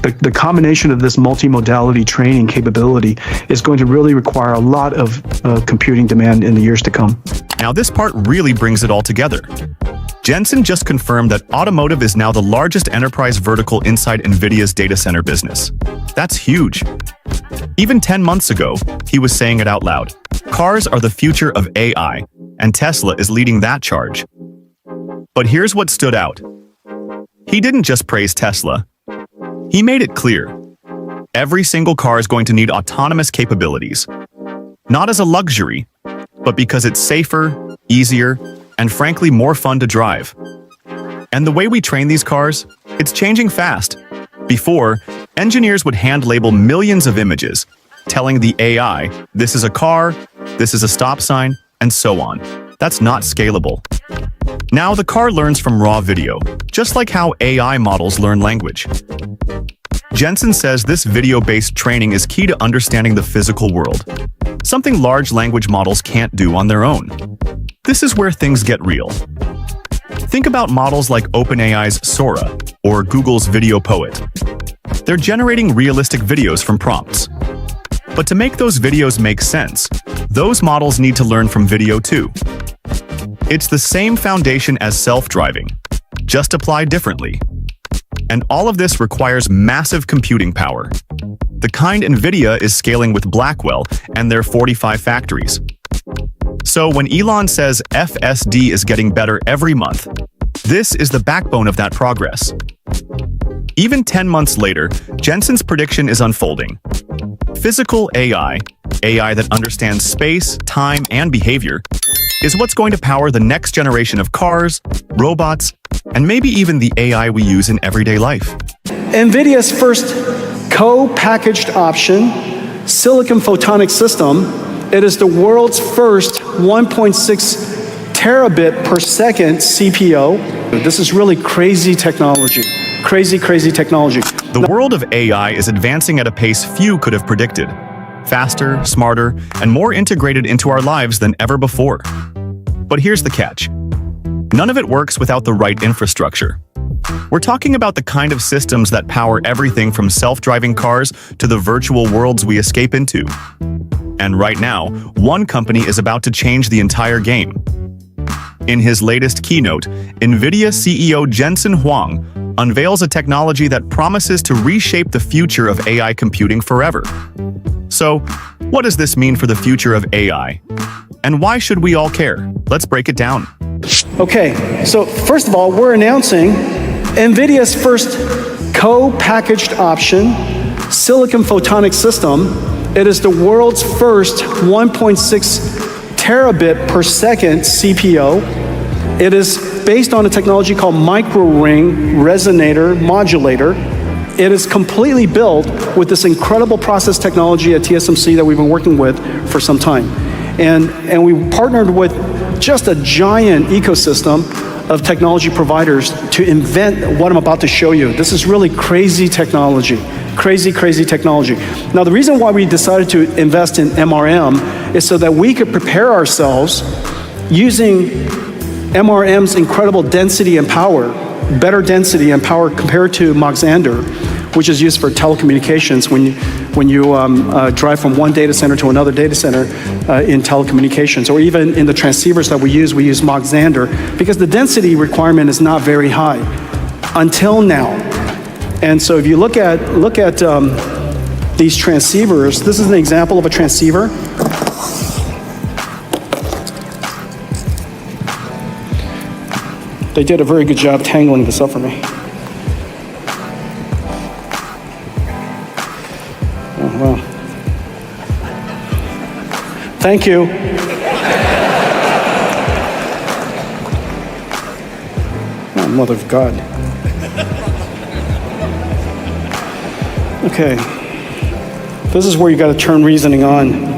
the combination of this multimodality training capability is going to really require a lot of computing demand in the years to come. Now this part really brings it all together. Jensen just confirmed that automotive is now the largest enterprise vertical inside NVIDIA's data center business. That's huge. Even 10 months ago, he was saying it out loud. Cars are the future of AI, and Tesla is leading that charge. But here's what stood out. He didn't just praise Tesla. He made it clear. Every single car is going to need autonomous capabilities. Not as a luxury, but because it's safer, easier, and frankly more fun to drive. And the way we train these cars, it's changing fast. Before, engineers would hand-label millions of images, telling the AI, this is a car, this is a stop sign, and so on. That's not scalable. Now the car learns from raw video, just like how AI models learn language. Jensen says this video-based training is key to understanding the physical world, something large language models can't do on their own. This is where things get real. Think about models like OpenAI's Sora or Google's Video Poet. They're generating realistic videos from prompts. But to make those videos make sense, those models need to learn from video too. It's the same foundation as self-driving, just applied differently. And all of this requires massive computing power, the kind NVIDIA is scaling with Blackwell and their 45 factories. So when Elon says FSD is getting better every month, this is the backbone of that progress. Even 10 months later, Jensen's prediction is unfolding. Physical AI that understands space, time, and behavior, is what's going to power the next generation of cars, robots, and maybe even the AI we use in everyday life. NVIDIA's first co-packaged option, silicon photonic system, it is the world's first 1.6 terabit per second CPO. This is really crazy technology. Crazy technology. The world of AI is advancing at a pace few could have predicted. Faster, smarter, and more integrated into our lives than ever before. But here's the catch. None of it works without the right infrastructure. We're talking about the kind of systems that power everything from self-driving cars to the virtual worlds we escape into. And right now, one company is about to change the entire game. In his latest keynote, NVIDIA CEO Jensen Huang unveils a technology that promises to reshape the future of AI computing forever. So, what does this mean for the future of AI? And why should we all care? Let's break it down. Okay, so first of all, we're announcing NVIDIA's first co-packaged option, silicon photonic system. It is the world's first 1.6 terabit per second CPO. It is based on a technology called micro-ring resonator modulator. It is completely built with this incredible process technology at TSMC that we've been working with for some time. And we partnered with just a giant ecosystem of technology providers to invent what I'm about to show you. This is really crazy technology. Crazy technology. Now, the reason why we decided to invest in MRM is so that we could prepare ourselves using MRM's incredible density and power, better density and power compared to Mach Xander, which is used for telecommunications when you drive from one data center to another data center in telecommunications, or even in the transceivers that we use Mach Xander, because the density requirement is not very high until now. And so if you look at these transceivers, this is an example of a transceiver. They did a very good job tangling this up for me. Oh, well. Thank you. Oh, mother of God. Okay. This is where you got to turn reasoning on.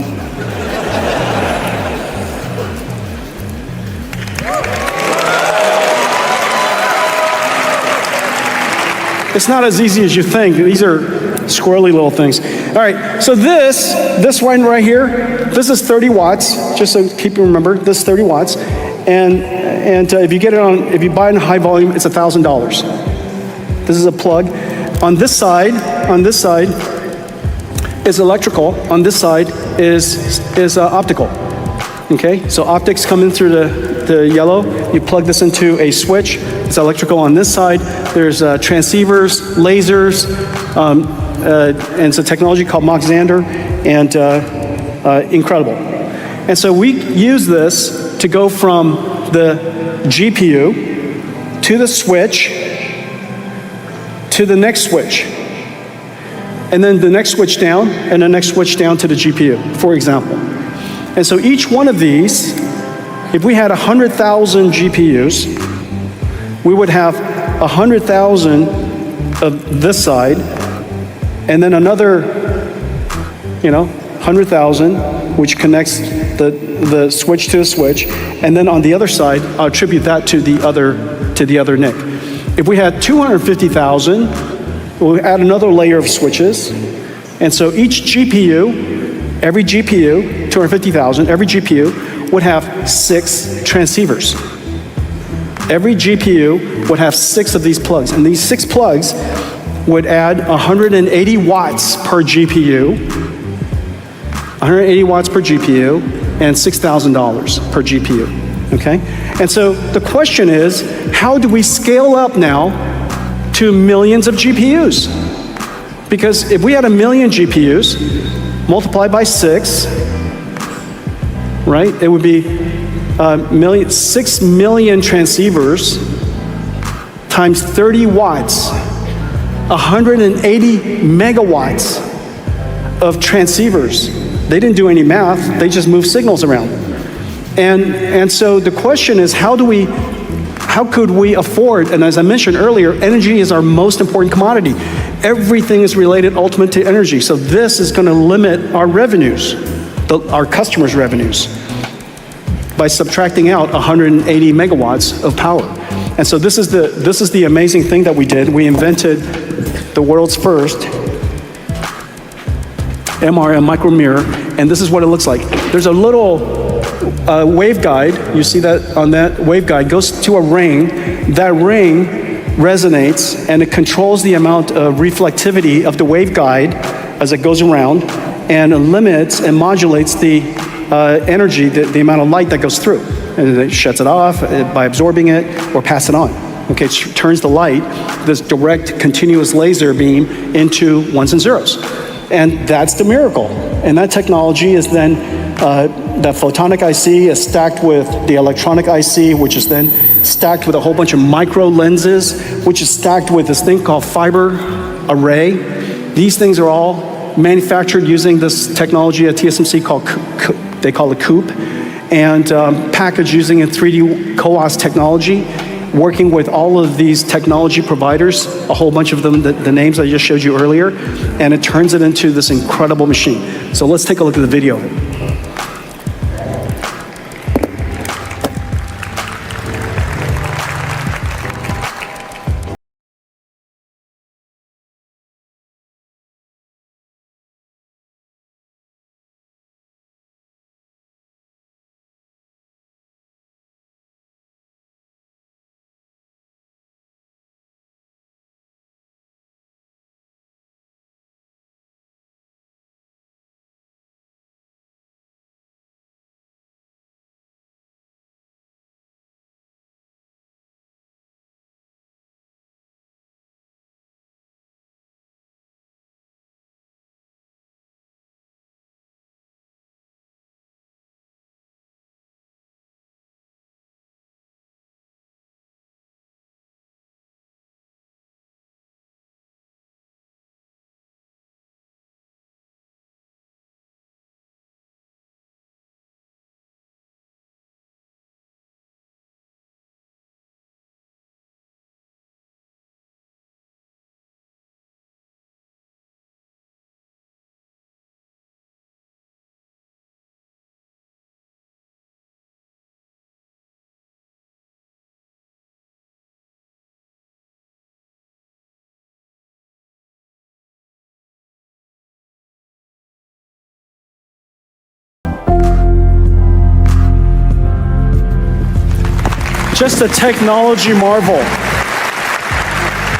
It's not as easy as you think. These are squirrely little things. All right, so this one right here, this is 30 watts, just so keep you remember, this is 30 watts. And if you buy it in high volume, it's $1,000. This is a plug. On this side is electrical. On this side is optical. Okay, so optics come in through the yellow. You plug this into a switch. It's electrical on this side. There's transceivers, lasers, and it's a technology called Mach Xander, and incredible. And so we use this to go from the GPU to the switch to the next switch. and then the next switch down, and the next switch down to the GPU, for example. And so each one of these, if we had 100,000 GPUs, we would have 100,000 of this side, and then another, 100,000, which connects the switch to the switch, and then on the other side, I'll attribute that to the other NIC. If we had 250,000, we'll add another layer of switches, and so each GPU, every GPU, 250,000, every GPU would have 6 transceivers. Every GPU would have 6 of these plugs, and these 6 plugs would add 180 watts per GPU, 180 watts per GPU, and $6,000 per GPU, okay? And so the question is, how do we scale up now to millions of GPUs? Because if we had 1 million GPUs, multiplied by 6, right, it would be 6 million transceivers times 30 watts, 180 megawatts of transceivers. They didn't do any math, they just moved signals around. And so the question is, how could we afford, and as I mentioned earlier, energy is our most important commodity. Everything is related ultimately to energy, so this is going to limit our revenues, our customers' revenues, by subtracting out 180 megawatts of power. And so this is the amazing thing that we did. We invented the world's first MRM micro mirror, and this is what it looks like. There's a little waveguide, you see that on that waveguide, goes to a ring. That ring resonates, and it controls the amount of reflectivity of the waveguide as it goes around, and it limits and modulates the energy, the amount of light that goes through. And it shuts it off by absorbing it or pass it on. Okay, it turns the light, this direct continuous laser beam, into ones and zeros. And that's the miracle. And that technology is then, that photonic IC is stacked with the electronic IC, which is then stacked with a whole bunch of micro lenses, which is stacked with this thing called fiber array. These things are all manufactured using this technology at TSMC called, they call it COUP, and packaged using a 3D CoWoS technology, working with all of these technology providers, a whole bunch of them, the names I just showed you earlier, and it turns it into this incredible machine. So let's take a look at the video of it. Just a technology marvel.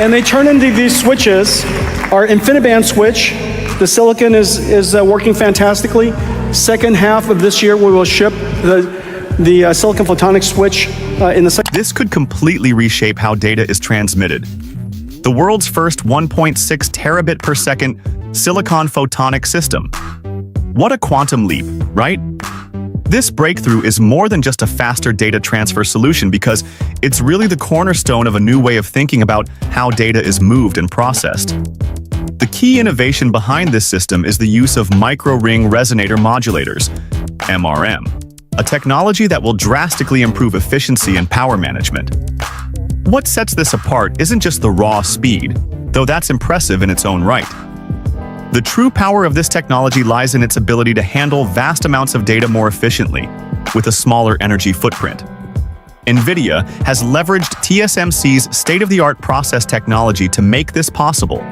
And they turn into these switches. Our InfiniBand switch, the silicon is working fantastically. Second half of this year, we will ship the silicon photonic switch in the second. This could completely reshape how data is transmitted. The world's first 1.6 terabit per second silicon photonic system. What a quantum leap, right? This breakthrough is more than just a faster data transfer solution because it's really the cornerstone of a new way of thinking about how data is moved and processed. The key innovation behind this system is the use of micro-ring resonator modulators, MRM, a technology that will drastically improve efficiency and power management. What sets this apart isn't just the raw speed, though that's impressive in its own right. The true power of this technology lies in its ability to handle vast amounts of data more efficiently, with a smaller energy footprint. NVIDIA has leveraged TSMC's state-of-the-art process technology to make this possible,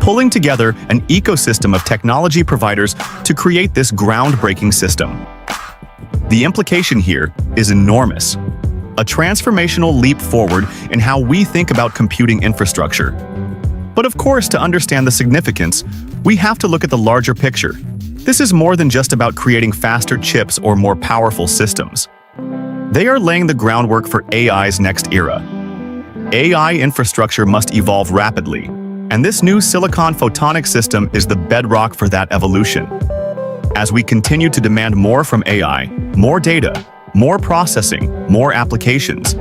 pulling together an ecosystem of technology providers to create this groundbreaking system. The implication here is enormous. A transformational leap forward in how we think about computing infrastructure. But of course, to understand the significance, we have to look at the larger picture. This is more than just about creating faster chips or more powerful systems. They are laying the groundwork for AI's next era. AI infrastructure must evolve rapidly, and this new silicon photonic system is the bedrock for that evolution. As we continue to demand more from AI, more data, more processing, more applications,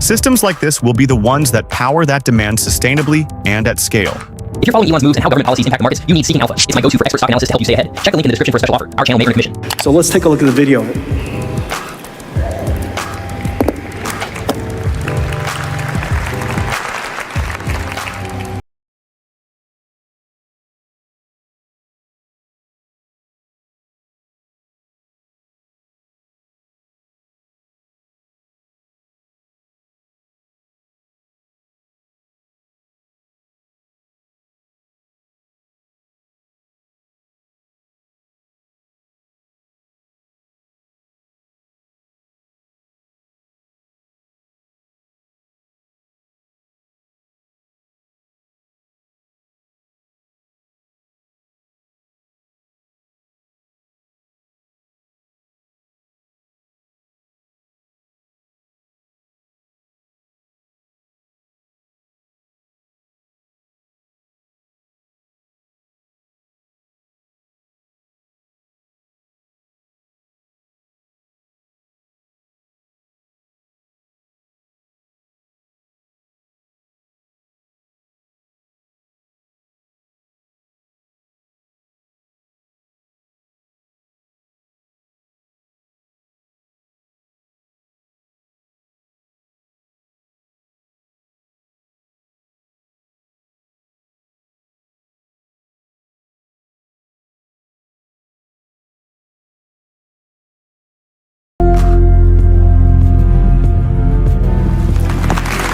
systems like this will be the ones that power that demand sustainably and at scale. If you're following Elon's moves and how government policies impact the markets, you need Seeking Alpha. It's my go-to for expert stock analysis to help you stay ahead. Check the link in the description for a special offer. Our channel may earn commission. So let's take a look at the video.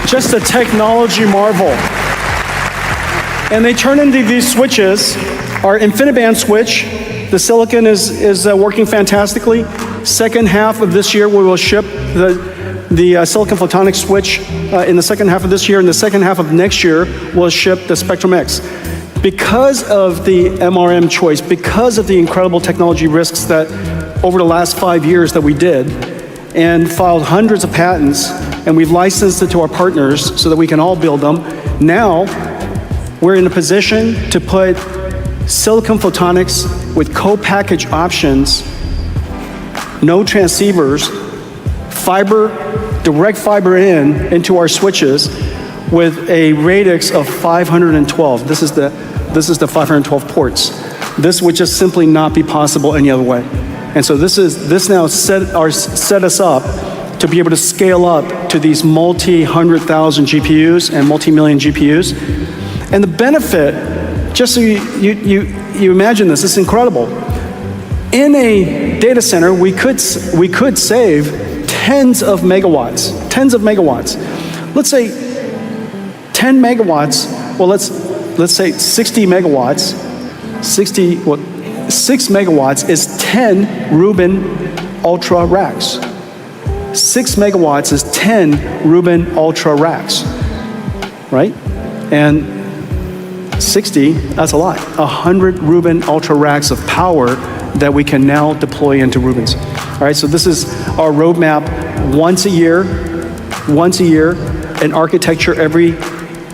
Just a technology marvel. And they turn into these switches. Our InfiniBand switch, the silicon is working fantastically. Second half of this year, we will ship the silicon photonic switch in the second half of this year. In the second half of next year, we'll ship the Spectrum X. Because of the MRM choice, because of the incredible technology risks that over the last 5 years that we did, and filed hundreds of patents, and we've licensed it to our partners so that we can all build them. Now, we're in a position to put silicon photonics with co-package options, no transceivers, fiber, direct fiber into our switches with a radix of 512. This is the 512 ports. This would just simply not be possible any other way. And so this now set us up to be able to scale up to these multi-100,000 GPUs and multi-million GPUs. And the benefit, just so you imagine this, it's incredible. In a data center, we could save tens of megawatts. Let's say 10 megawatts, well, let's say 60 megawatts, 6 megawatts is 10 Rubin Ultra racks. 6 megawatts is 10 Rubin Ultra racks, right? And 60, that's a lot. 100 Rubin Ultra racks of power that we can now deploy into Rubins. All right, so this is our roadmap. Once a year, an architecture every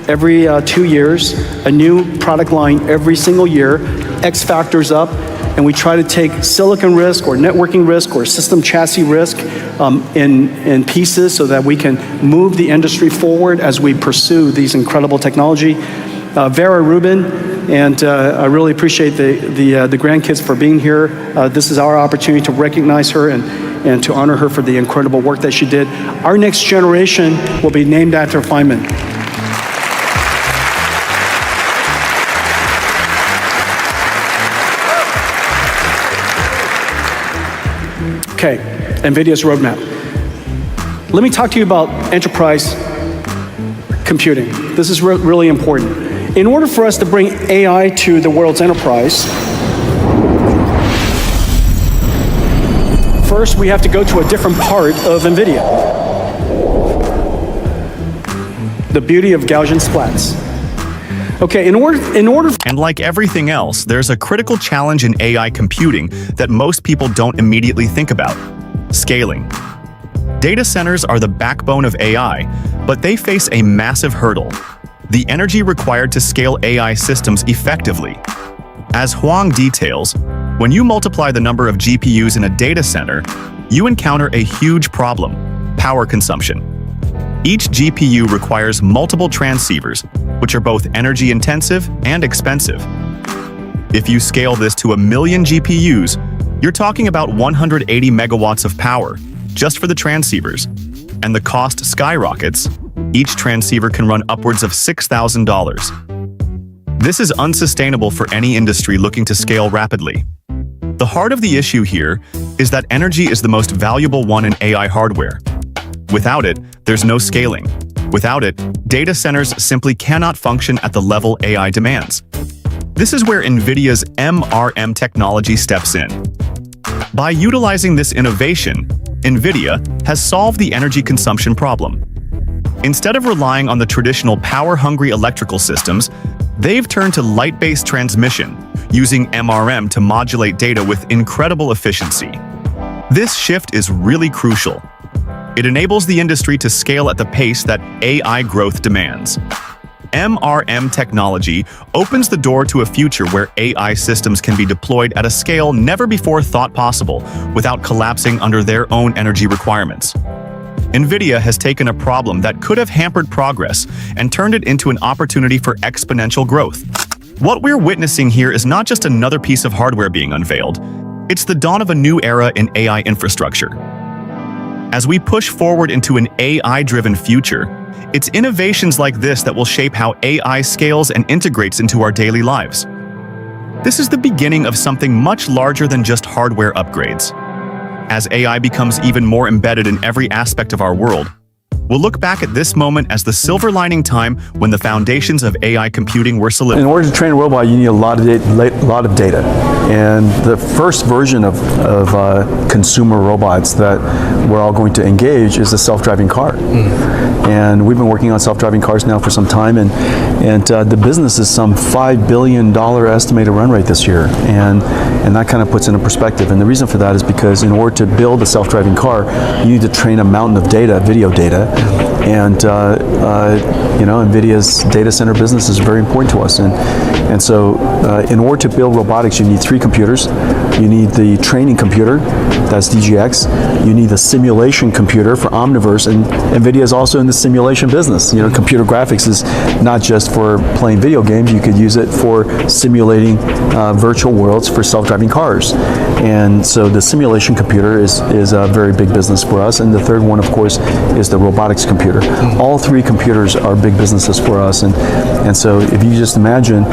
2 years, a new product line every single year, X factors up, and we try to take silicon risk or networking risk or system chassis risk in pieces so that we can move the industry forward as we pursue these incredible technology. Vera Rubin, and I really appreciate the grandkids for being here. This is our opportunity to recognize her and to honor her for the incredible work that she did. Our next generation will be named after Feynman. Okay, NVIDIA's roadmap. Let me talk to you about enterprise computing. This is really important. In order for us to bring AI to the world's enterprise, first we have to go to a different part of NVIDIA. The beauty of Gaussian splats. Okay, in order. And like everything else, there's a critical challenge in AI computing that most people don't immediately think about: scaling. Data centers are the backbone of AI, but they face a massive hurdle: the energy required to scale AI systems effectively. As Huang details, when you multiply the number of GPUs in a data center, you encounter a huge problem: power consumption. Each GPU requires multiple transceivers, which are both energy-intensive and expensive. If you scale this to 1 million GPUs, you're talking about 180 megawatts of power, just for the transceivers, and the cost skyrockets. Each transceiver can run upwards of $6,000. This is unsustainable for any industry looking to scale rapidly. The heart of the issue here is that energy is the most valuable one in AI hardware. Without it, there's no scaling. Without it, data centers simply cannot function at the level AI demands. This is where NVIDIA's MRM technology steps in. By utilizing this innovation, NVIDIA has solved the energy consumption problem. Instead of relying on the traditional power-hungry electrical systems, they've turned to light-based transmission, using MRM to modulate data with incredible efficiency. This shift is really crucial. It enables the industry to scale at the pace that AI growth demands. MRM technology opens the door to a future where AI systems can be deployed at a scale never before thought possible without collapsing under their own energy requirements. NVIDIA has taken a problem that could have hampered progress and turned it into an opportunity for exponential growth. What we're witnessing here is not just another piece of hardware being unveiled. It's the dawn of a new era in AI infrastructure. As we push forward into an AI-driven future, it's innovations like this that will shape how AI scales and integrates into our daily lives. This is the beginning of something much larger than just hardware upgrades. As AI becomes even more embedded in every aspect of our world, we'll look back at this moment as the silver lining time when the foundations of AI computing were solidified. In order to train a robot, you need a lot of data. And the first version of consumer robots that we're all going to engage is a self-driving car. And we've been working on self-driving cars now for some time, and the business is some $5 billion estimated run rate this year. And that kind of puts it in perspective. And the reason for that is because in order to build a self-driving car, you need to train a mountain of data, video data. And NVIDIA's data center business is very important to us. And so in order to build robotics, you need 3 computers. You need the training computer, that's DGX. You need the simulation computer for Omniverse, and NVIDIA is also in the simulation business. Computer graphics is not just for playing video games. You could use it for simulating virtual worlds for self-driving cars. And so the simulation computer is a very big business for us. And the third one, of course, is the robotics computer. All 3 computers are big businesses for us. And so if you just imagine,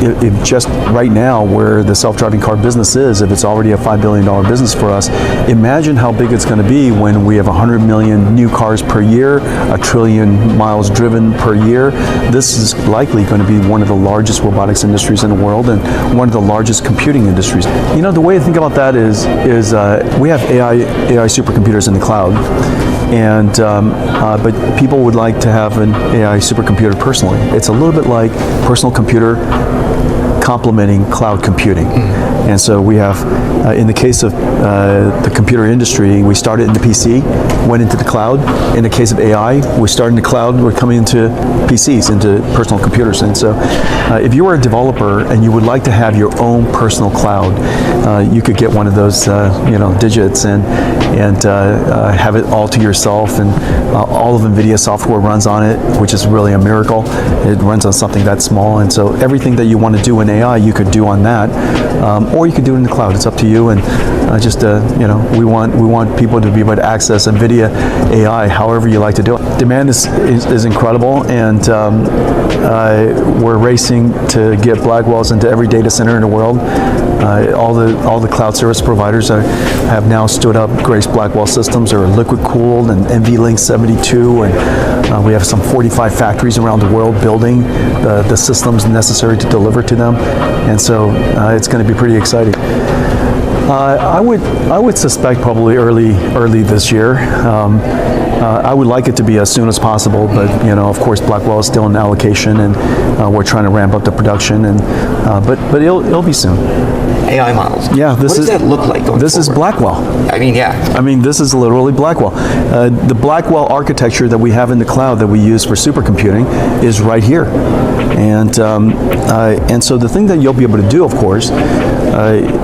if just right now where the self-driving car business is, if it's already a $5 billion business for us, imagine how big it's going to be when we have 100 million new cars per year, 1 trillion miles driven per year. This is likely going to be one of the largest robotics industries in the world and one of the largest computing industries. The way to think about that is we have AI supercomputers in the cloud. And but people would like to have an AI supercomputer personally. It's a little bit like personal computer complementing cloud computing. And so we have, in the case of the computer industry, we started in the PC, went into the cloud. In the case of AI, we started in the cloud, we're coming into PCs, into personal computers. And so if you are a developer and you would like to have your own personal cloud, you could get one of those digits and have it all to yourself, and all of NVIDIA software runs on it, which is really a miracle. It runs on something that small, and so everything that you want to do in AI, you could do on that, or you could do it in the cloud. It's up to you. And we want people to be able to access NVIDIA AI however you like to do it. Demand is incredible, and we're racing to get Blackwells into every data center in the world. All the cloud service providers have now stood up Grace Blackwell systems. They're liquid cooled and NVLink 72, and we have some 45 factories around the world building the systems necessary to deliver to them, and so it's going to be pretty exciting. I would suspect probably early this year. I would like it to be as soon as possible, but of course Blackwell is still in allocation, and we're trying to ramp up the production, and but it'll be soon. AI models. Yeah, what does that look like going This forward? is Blackwell. I mean, yeah. I mean, this is literally Blackwell. The Blackwell architecture that we have in the cloud that we use for supercomputing is right here. And so the thing that you'll be able to do, of course,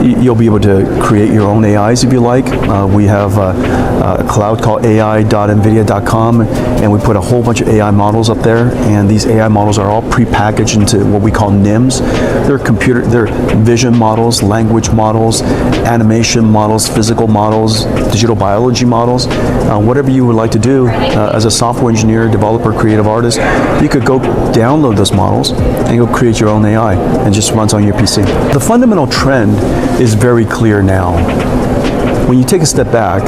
you'll be able to create your own AIs if you like. We have a cloud called ai.nvidia.com, and we put a whole bunch of AI models up there, and these AI models are all prepackaged into what we call NIMs. They're vision models, language models, animation models, physical models, digital biology models. Whatever you would like to do as a software engineer, developer, creative artist, you could go download those models and go create your own AI, and just runs on your PC. The fundamental trend is very clear now. When you take a step back,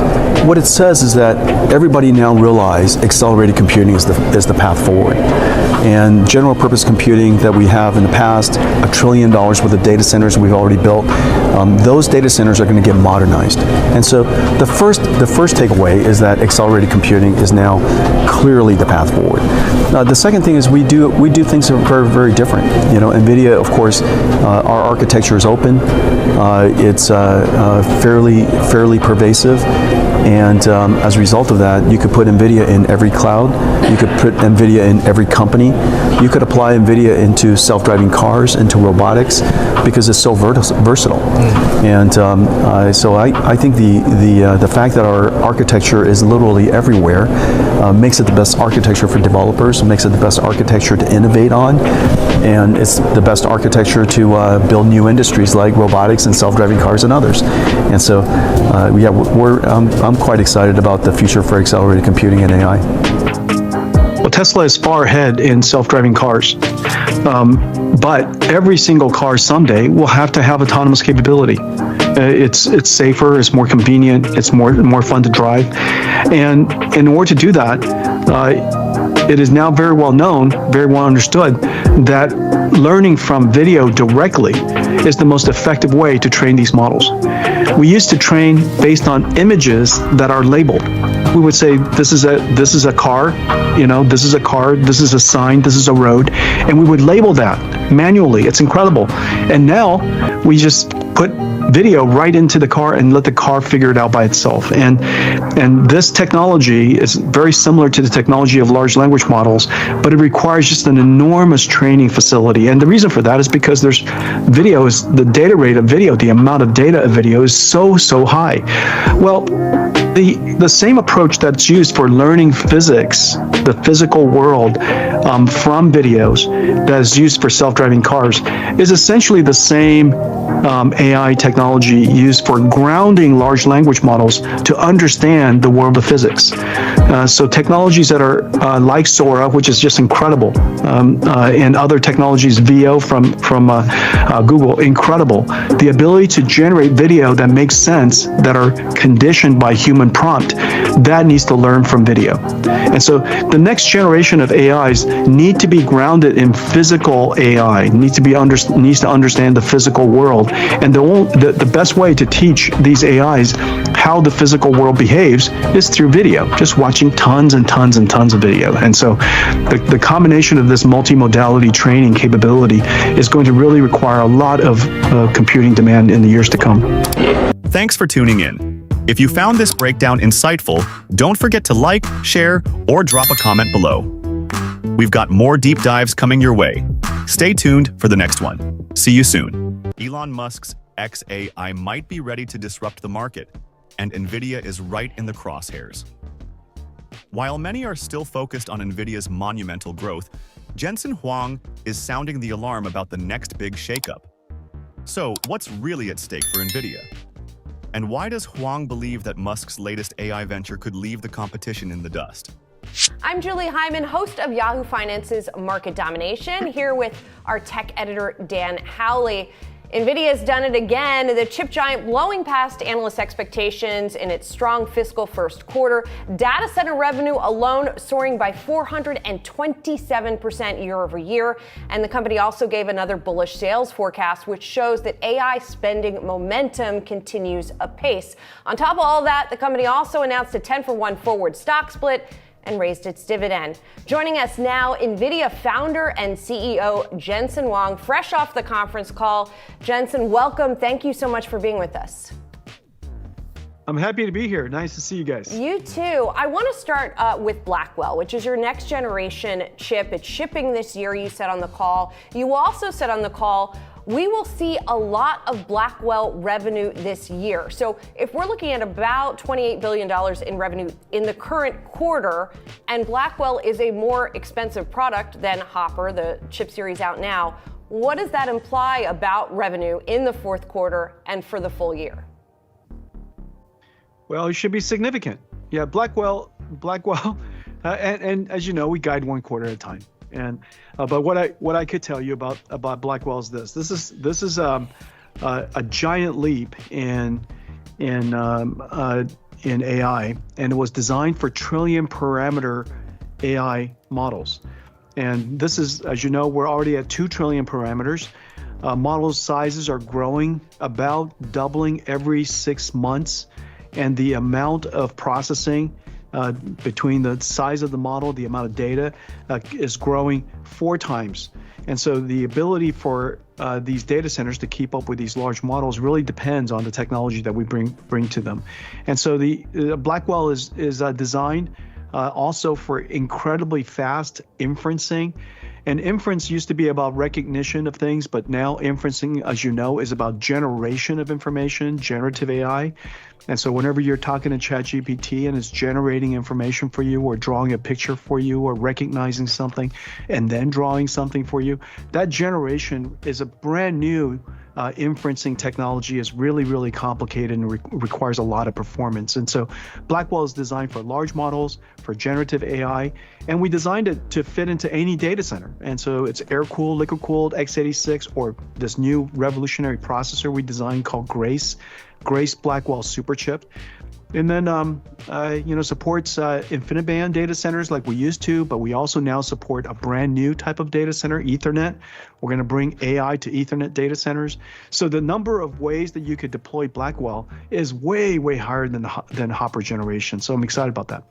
what it says is that everybody now realize accelerated computing is the path forward. And general purpose computing that we have in the past, $1 trillion worth of data centers we've already built, those data centers are going to get modernized. And so the first takeaway is that accelerated computing is now clearly the path forward. The second thing is we do things that are very, very different. NVIDIA, of course, our architecture is open. It's fairly pervasive. And as a result of that, you could put NVIDIA in every cloud. You could put NVIDIA in every company. You could apply NVIDIA into self-driving cars, into robotics, because it's so versatile. And so I think the fact that our architecture is literally everywhere makes it the best architecture for developers, makes it the best architecture to innovate on, and it's the best architecture to build new industries like robotics and self-driving cars and others. And so, I'm quite excited about the future for accelerated computing and AI. Well, Tesla is far ahead in self-driving cars, but every single car someday will have to have autonomous capability. It's safer, it's more convenient, it's more fun to drive, and in order to do that, it is now very well known, very well understood, that learning from video directly is the most effective way to train these models. We used to train based on images that are labeled. We would say, this is a car, this is a car, this is a sign, this is a road, and we would label that manually. It's incredible. And now we just put video right into the car and let the car figure it out by itself. And this technology is very similar to the technology of large language models, but it requires just an enormous training facility. And the reason for that is because the data rate of video, the amount of data of video is so high. Well, the same approach that's used for learning physics, the physical world, from videos that is used for self-driving cars is essentially the same AI technology used for grounding large language models to understand the world of physics. So technologies that are like Sora, which is just incredible, and other technologies, VO from Google, incredible. The ability to generate video that makes sense, that are conditioned by human human prompt, that needs to learn from video. And so the next generation of AIs need to be grounded in physical AI, needs to understand the physical world. And the best way to teach these AIs how the physical world behaves is through video, just watching tons and tons and tons of video. And so the combination of this multimodality training capability is going to really require a lot of computing demand in the years to come. Thanks for tuning in. If you found this breakdown insightful, don't forget to like, share, or drop a comment below. We've got more deep dives coming your way. Stay tuned for the next one. See you soon. Elon Musk's XAI might be ready to disrupt the market, and NVIDIA is right in the crosshairs. While many are still focused on NVIDIA's monumental growth, Jensen Huang is sounding the alarm about the next big shakeup. So, what's really at stake for NVIDIA? And why does Huang believe that Musk's latest AI venture could leave the competition in the dust? I'm Julie Hyman, host of Yahoo Finance's Market Domination, here with our tech editor, Dan Howley. NVIDIA has done it again, the chip giant blowing past analyst expectations in its strong fiscal first quarter. Data center revenue alone soaring by 427% year over year. And the company also gave another bullish sales forecast, which shows that AI spending momentum continues apace. On top of all that, the company also announced a 10-for-1 forward stock split and raised its dividend. Joining us now, NVIDIA founder and CEO Jensen Huang, fresh off the conference call. Jensen, welcome. Thank you so much for being with us. I'm happy to be here. Nice to see you guys. You too. I want to start with Blackwell, which is your next generation chip. It's shipping this year, you said on the call. You also said on the call, we will see a lot of Blackwell revenue this year. So if we're looking at about $28 billion in revenue in the current quarter, and Blackwell is a more expensive product than Hopper, the chip series out now, what does that imply about revenue in the fourth quarter and for the full year? Well, it should be significant. Yeah, Blackwell, and as you know, we guide one quarter at a time. And but what I could tell you about Blackwell is this. This is a giant leap in AI, and it was designed for trillion parameter AI models. And this is, as you know, we're already at 2 trillion parameters. Model sizes are growing, about doubling every 6 months, and the amount of processing between the size of the model, the amount of data is growing 4 times. And so the ability for these data centers to keep up with these large models really depends on the technology that we bring to them. And so the Blackwell is designed also for incredibly fast inferencing. And inference used to be about recognition of things, but now inferencing, as you know, is about generation of information, generative AI. And so whenever you're talking to ChatGPT and it's generating information for you or drawing a picture for you or recognizing something and then drawing something for you, that generation is a brand new inferencing technology, is really, really complicated and requires a lot of performance. And so Blackwell is designed for large models, for generative AI, and we designed it to fit into any data center. And so it's air-cooled, liquid-cooled, x86, or this new revolutionary processor we designed called Grace Blackwell Superchip. And then, supports InfiniBand data centers like we used to, but we also now support a brand new type of data center, Ethernet. We're going to bring AI to Ethernet data centers. So the number of ways that you could deploy Blackwell is way, way higher than Hopper generation. So I'm excited about that.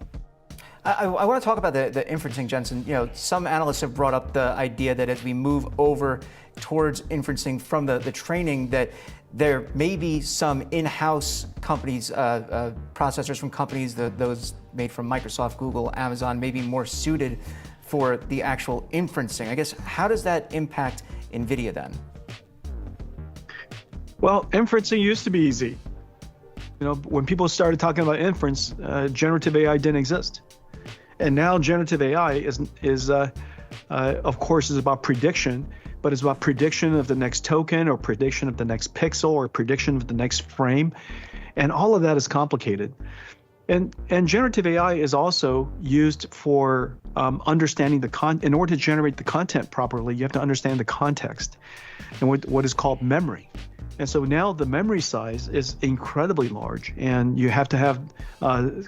I want to talk about the inferencing, Jensen. You know, some analysts have brought up the idea that as we move over towards inferencing from the training, that there may be some in-house companies, processors from companies, those made from Microsoft, Google, Amazon, may be more suited for the actual inferencing. I guess, how does that impact NVIDIA then? Well, inferencing used to be easy. You know, when people started talking about inference, generative AI didn't exist. And now generative AI is of course, is about prediction, but it's about prediction of the next token or prediction of the next pixel or prediction of the next frame. And all of that is complicated. And generative AI is also used for understanding in order to generate the content properly, you have to understand the context and what is called memory. And so now the memory size is incredibly large, and you have to have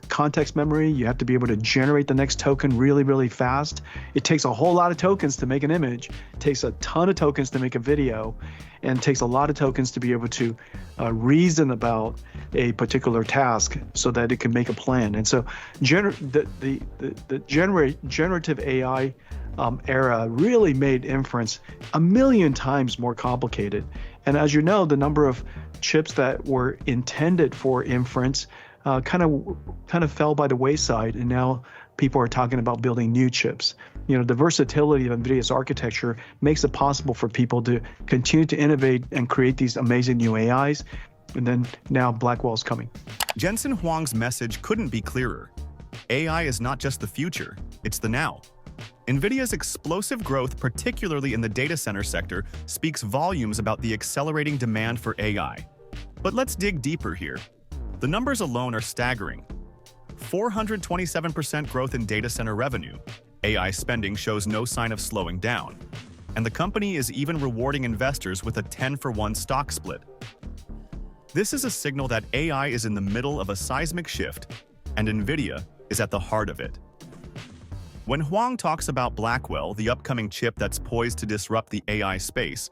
context memory. You have to be able to generate the next token really, really fast. It takes a whole lot of tokens to make an image. It takes a ton of tokens to make a video, and it takes a lot of tokens to be able to reason about a particular task so that it can make a plan. And so the generative AI era really made inference a million times more complicated. And as you know, the number of chips that were intended for inference kind of fell by the wayside, and now people are talking about building new chips. You know, the versatility of NVIDIA's architecture makes it possible for people to continue to innovate and create these amazing new AIs. And then now Blackwell's coming. Jensen Huang's message couldn't be clearer. AI is not just the future, it's the now. NVIDIA's explosive growth, particularly in the data center sector, speaks volumes about the accelerating demand for AI. But let's dig deeper here. The numbers alone are staggering. 427% growth in data center revenue. AI spending shows no sign of slowing down. And the company is even rewarding investors with a 10-for-1 stock split. This is a signal that AI is in the middle of a seismic shift, and NVIDIA is at the heart of it. When Huang talks about Blackwell, the upcoming chip that's poised to disrupt the AI space,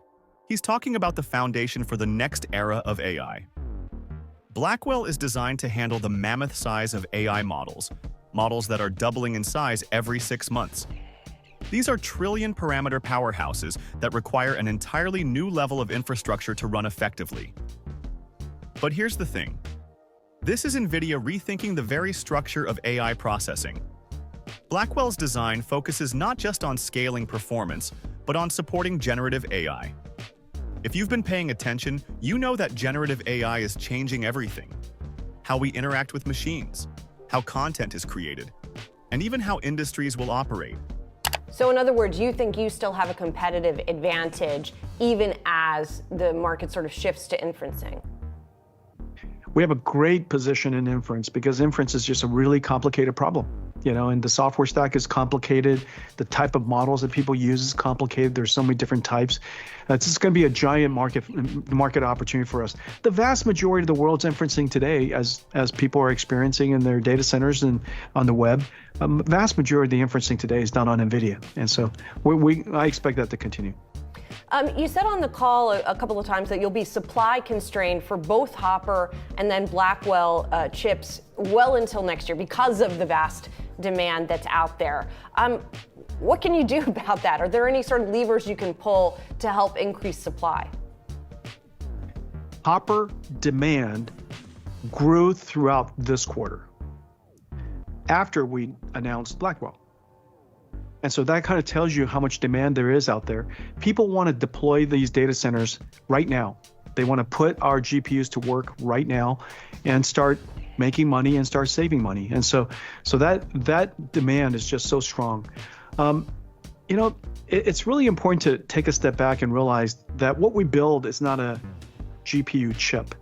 he's talking about the foundation for the next era of AI. Blackwell is designed to handle the mammoth size of AI models that are doubling in size every 6 months. These are trillion-parameter powerhouses that require an entirely new level of infrastructure to run effectively. But here's the thing. This is NVIDIA rethinking the very structure of AI processing. Blackwell's design focuses not just on scaling performance, but on supporting generative AI. If you've been paying attention, you know that generative AI is changing everything. How we interact with machines, how content is created, and even how industries will operate. So in other words, you think you still have a competitive advantage even as the market sort of shifts to inferencing? We have a great position in inference because inference is just a really complicated problem, you know, and the software stack is complicated. The type of models that people use is complicated. There's so many different types. It's just going to be a giant market opportunity for us. The vast majority of the world's inferencing today, as people are experiencing in their data centers and on the web, vast majority of the inferencing today is done on NVIDIA. And so I expect that to continue. You said on the call a couple of times that you'll be supply constrained for both Hopper and then Blackwell chips well until next year because of the vast demand that's out there. What can you do about that? Are there any sort of levers you can pull to help increase supply? Hopper demand grew throughout this quarter after we announced Blackwell. And so that kind of tells you how much demand there is out there. People want to deploy these data centers right now. They want to put our GPUs to work right now and start making money and start saving money. And so that demand is just so strong. You know, it's really important to take a step back and realize that what we build is not a GPU chip.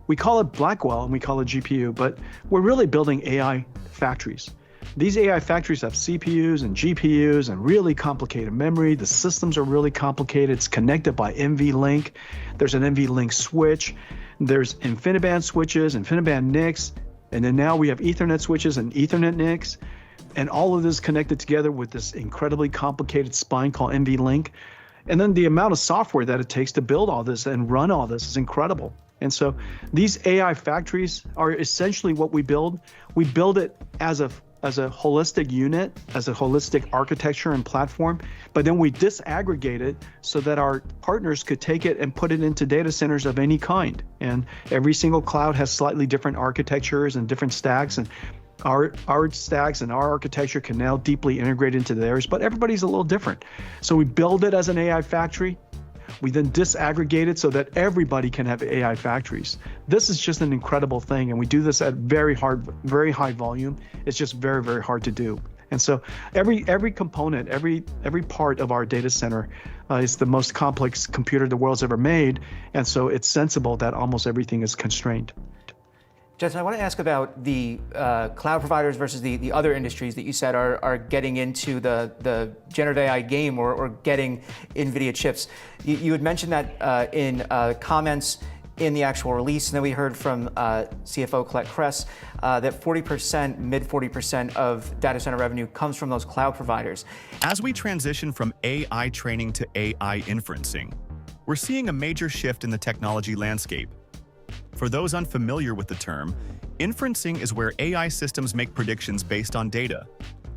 We call it Blackwell and we call it GPU, but we're really building AI factories. These AI factories have CPUs and GPUs and really complicated memory. The systems are really complicated. It's connected by NVLink. There's an NVLink switch. There's InfiniBand switches, InfiniBand NICs, and then now we have Ethernet switches and Ethernet NICs. And all of this connected together with this incredibly complicated spine called NVLink. And then the amount of software that it takes to build all this and run all this is incredible. And so these AI factories are essentially what we build. We build it as a holistic unit, as a holistic architecture and platform, but then we disaggregate it so that our partners could take it and put it into data centers of any kind. And every single cloud has slightly different architectures and different stacks, and our stacks and our architecture can now deeply integrate into theirs, but everybody's a little different. So we build it as an AI factory. We then disaggregate it so that everybody can have AI factories. This is just an incredible thing, and we do this at very high volume. It's just very, very hard to do. And so every component, every part of our data center is the most complex computer the world's ever made, and so it's sensible that almost everything is constrained. Jensen, I want to ask about the cloud providers versus the other industries that you said are getting into the generative AI game or getting NVIDIA chips. You had mentioned that in comments in the actual release. And then we heard from CFO Colette Kress that 40%, mid 40% of data center revenue comes from those cloud providers. As we transition from AI training to AI inferencing, we're seeing a major shift in the technology landscape. For those unfamiliar with the term, inferencing is where AI systems make predictions based on data,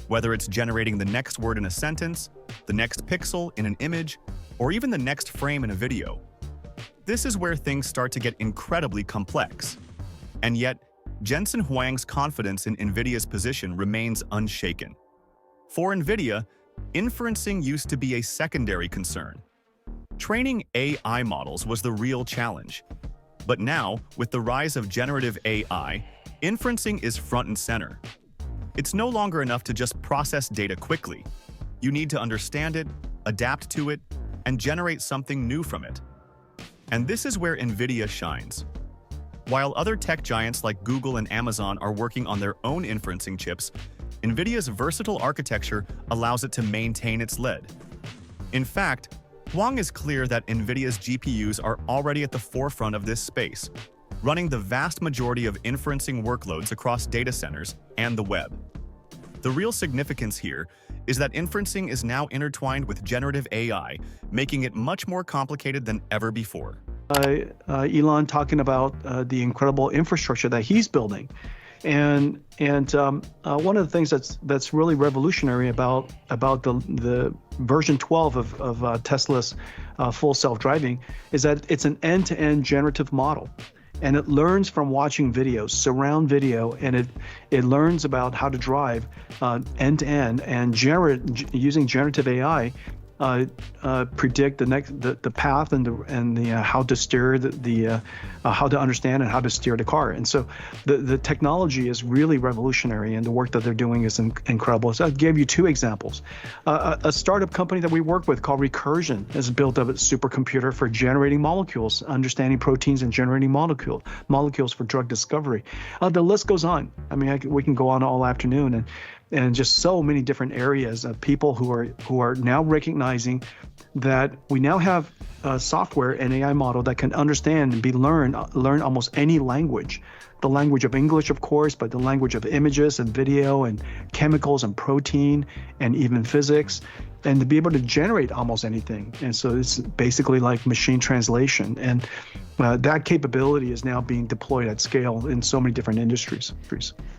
whether it's generating the next word in a sentence, the next pixel in an image, or even the next frame in a video. This is where things start to get incredibly complex. And yet, Jensen Huang's confidence in NVIDIA's position remains unshaken. For NVIDIA, inferencing used to be a secondary concern. Training AI models was the real challenge. But now, with the rise of generative AI, inferencing is front and center. It's no longer enough to just process data quickly. You need to understand it, adapt to it, and generate something new from it. And this is where NVIDIA shines. While other tech giants like Google and Amazon are working on their own inferencing chips, NVIDIA's versatile architecture allows it to maintain its lead. In fact, Huang is clear that NVIDIA's GPUs are already at the forefront of this space, running the vast majority of inferencing workloads across data centers and the web. The real significance here is that inferencing is now intertwined with generative AI, making it much more complicated than ever before. Elon talking about the incredible infrastructure that he's building. And one of the things that's really revolutionary about the version 12 of Tesla's full self-driving is that it's an end-to-end generative model, and it learns from watching videos, surround video, and it learns about how to drive end-to-end and using generative AI. Predict the path and the how to steer how to understand and how to steer the car. And so the technology is really revolutionary, and the work that they're doing is incredible. So I gave you two examples. A startup company that we work with called Recursion has built up a supercomputer for generating molecules, understanding proteins and generating molecules for drug discovery. The list goes on. I mean, we can go on all afternoon, and just so many different areas of people who are now recognizing that we now have software and AI model that can understand and learn almost any language. The language of English, of course, but the language of images and video and chemicals and protein and even physics, and to be able to generate almost anything. And so it's basically like machine translation. And that capability is now being deployed at scale in so many different industries.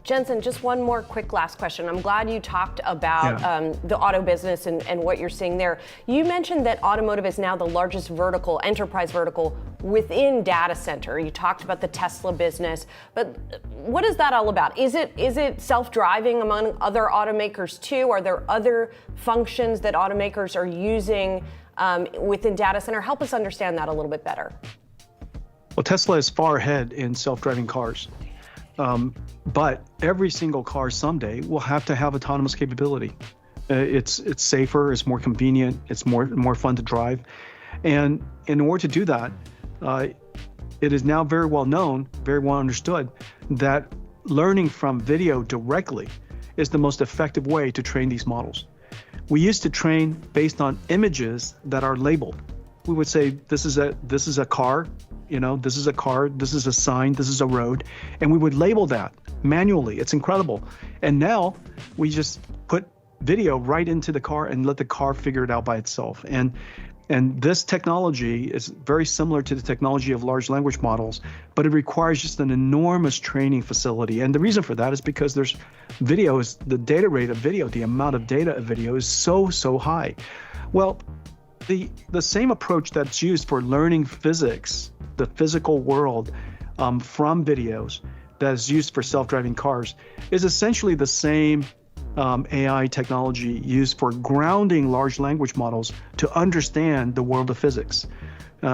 Jensen, just one more quick last question. I'm glad you talked about the auto business and what you're seeing there. You mentioned that automotive is now the largest vertical, enterprise vertical within data center. You talked about the Tesla business, but what is that all about? Is it self-driving among other automakers too? Are there other functions that automakers are using within data center? Help us understand that a little bit better. Well, Tesla is far ahead in self-driving cars, but every single car someday will have to have autonomous capability. It's safer, it's more convenient, it's more fun to drive, and in order to do that, it is now very well known, very well understood that learning from video directly is the most effective way to train these models. We used to train based on images that are labeled. We would say, this is a car, this is a car, this is a sign, this is a road, and we would label that manually. It's incredible. And now we just put video right into the car and let the car figure it out by itself. And this technology is very similar to the technology of large language models, but it requires just an enormous training facility. And the reason for that is because the data rate of video, the amount of data of video is so high. Well, the same approach that's used for learning physics, the physical world, from videos that is used for self-driving cars is essentially the same AI technology used for grounding large language models to understand the world of physics.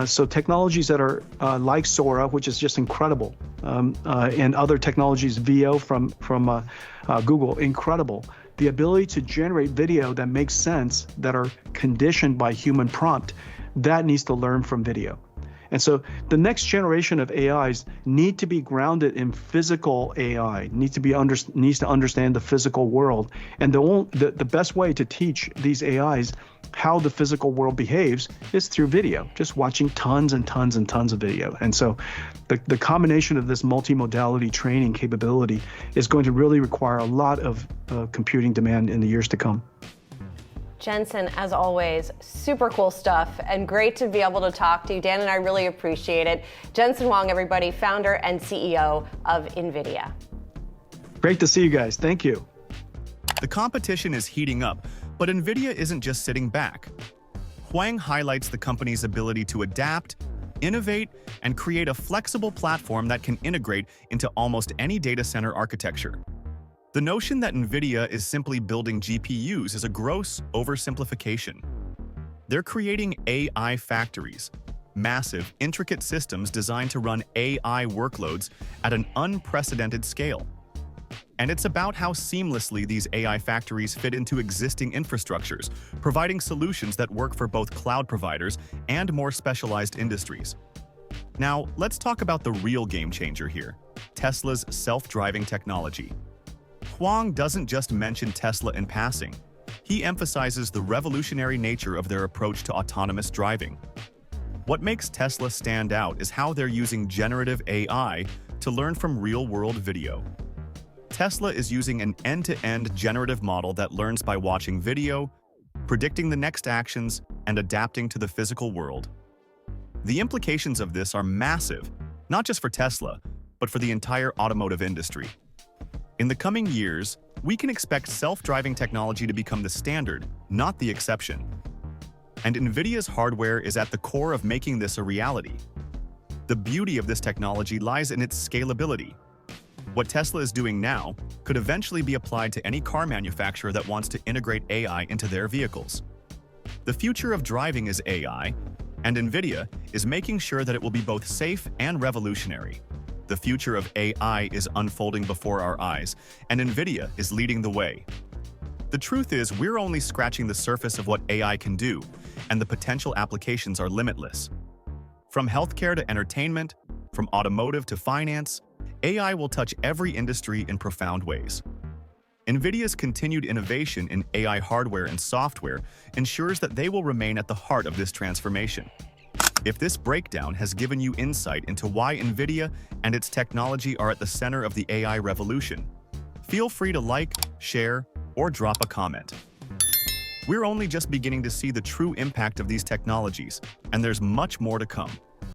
So technologies that are like Sora, which is just incredible, and other technologies, VO from Google, incredible. The ability to generate video that makes sense, that are conditioned by human prompt, that needs to learn from video. And so the next generation of AIs need to be grounded in physical AI, needs to understand the physical world. And the best way to teach these AIs how the physical world behaves is through video, just watching tons and tons and tons of video. And so the combination of this multimodality training capability is going to really require a lot of computing demand in the years to come. Jensen, as always, super cool stuff and great to be able to talk to you. Dan and I really appreciate it. Jensen Huang, everybody, founder and CEO of NVIDIA. Great to see you guys. Thank you. The competition is heating up, but NVIDIA isn't just sitting back. Huang highlights the company's ability to adapt, innovate, and create a flexible platform that can integrate into almost any data center architecture. The notion that NVIDIA is simply building GPUs is a gross oversimplification. They're creating AI factories, massive, intricate systems designed to run AI workloads at an unprecedented scale. And it's about how seamlessly these AI factories fit into existing infrastructures, providing solutions that work for both cloud providers and more specialized industries. Now, let's talk about the real game changer here, Tesla's self-driving technology. Huang doesn't just mention Tesla in passing. He emphasizes the revolutionary nature of their approach to autonomous driving. What makes Tesla stand out is how they're using generative AI to learn from real-world video. Tesla is using an end-to-end generative model that learns by watching video, predicting the next actions, and adapting to the physical world. The implications of this are massive, not just for Tesla, but for the entire automotive industry. In the coming years, we can expect self-driving technology to become the standard, not the exception. And NVIDIA's hardware is at the core of making this a reality. The beauty of this technology lies in its scalability. What Tesla is doing now could eventually be applied to any car manufacturer that wants to integrate AI into their vehicles. The future of driving is AI, and NVIDIA is making sure that it will be both safe and revolutionary. The future of AI is unfolding before our eyes, and NVIDIA is leading the way. The truth is, we're only scratching the surface of what AI can do, and the potential applications are limitless. From healthcare to entertainment, from automotive to finance, AI will touch every industry in profound ways. NVIDIA's continued innovation in AI hardware and software ensures that they will remain at the heart of this transformation. If this breakdown has given you insight into why NVIDIA and its technology are at the center of the AI revolution, feel free to like, share, or drop a comment. We're only just beginning to see the true impact of these technologies, and there's much more to come.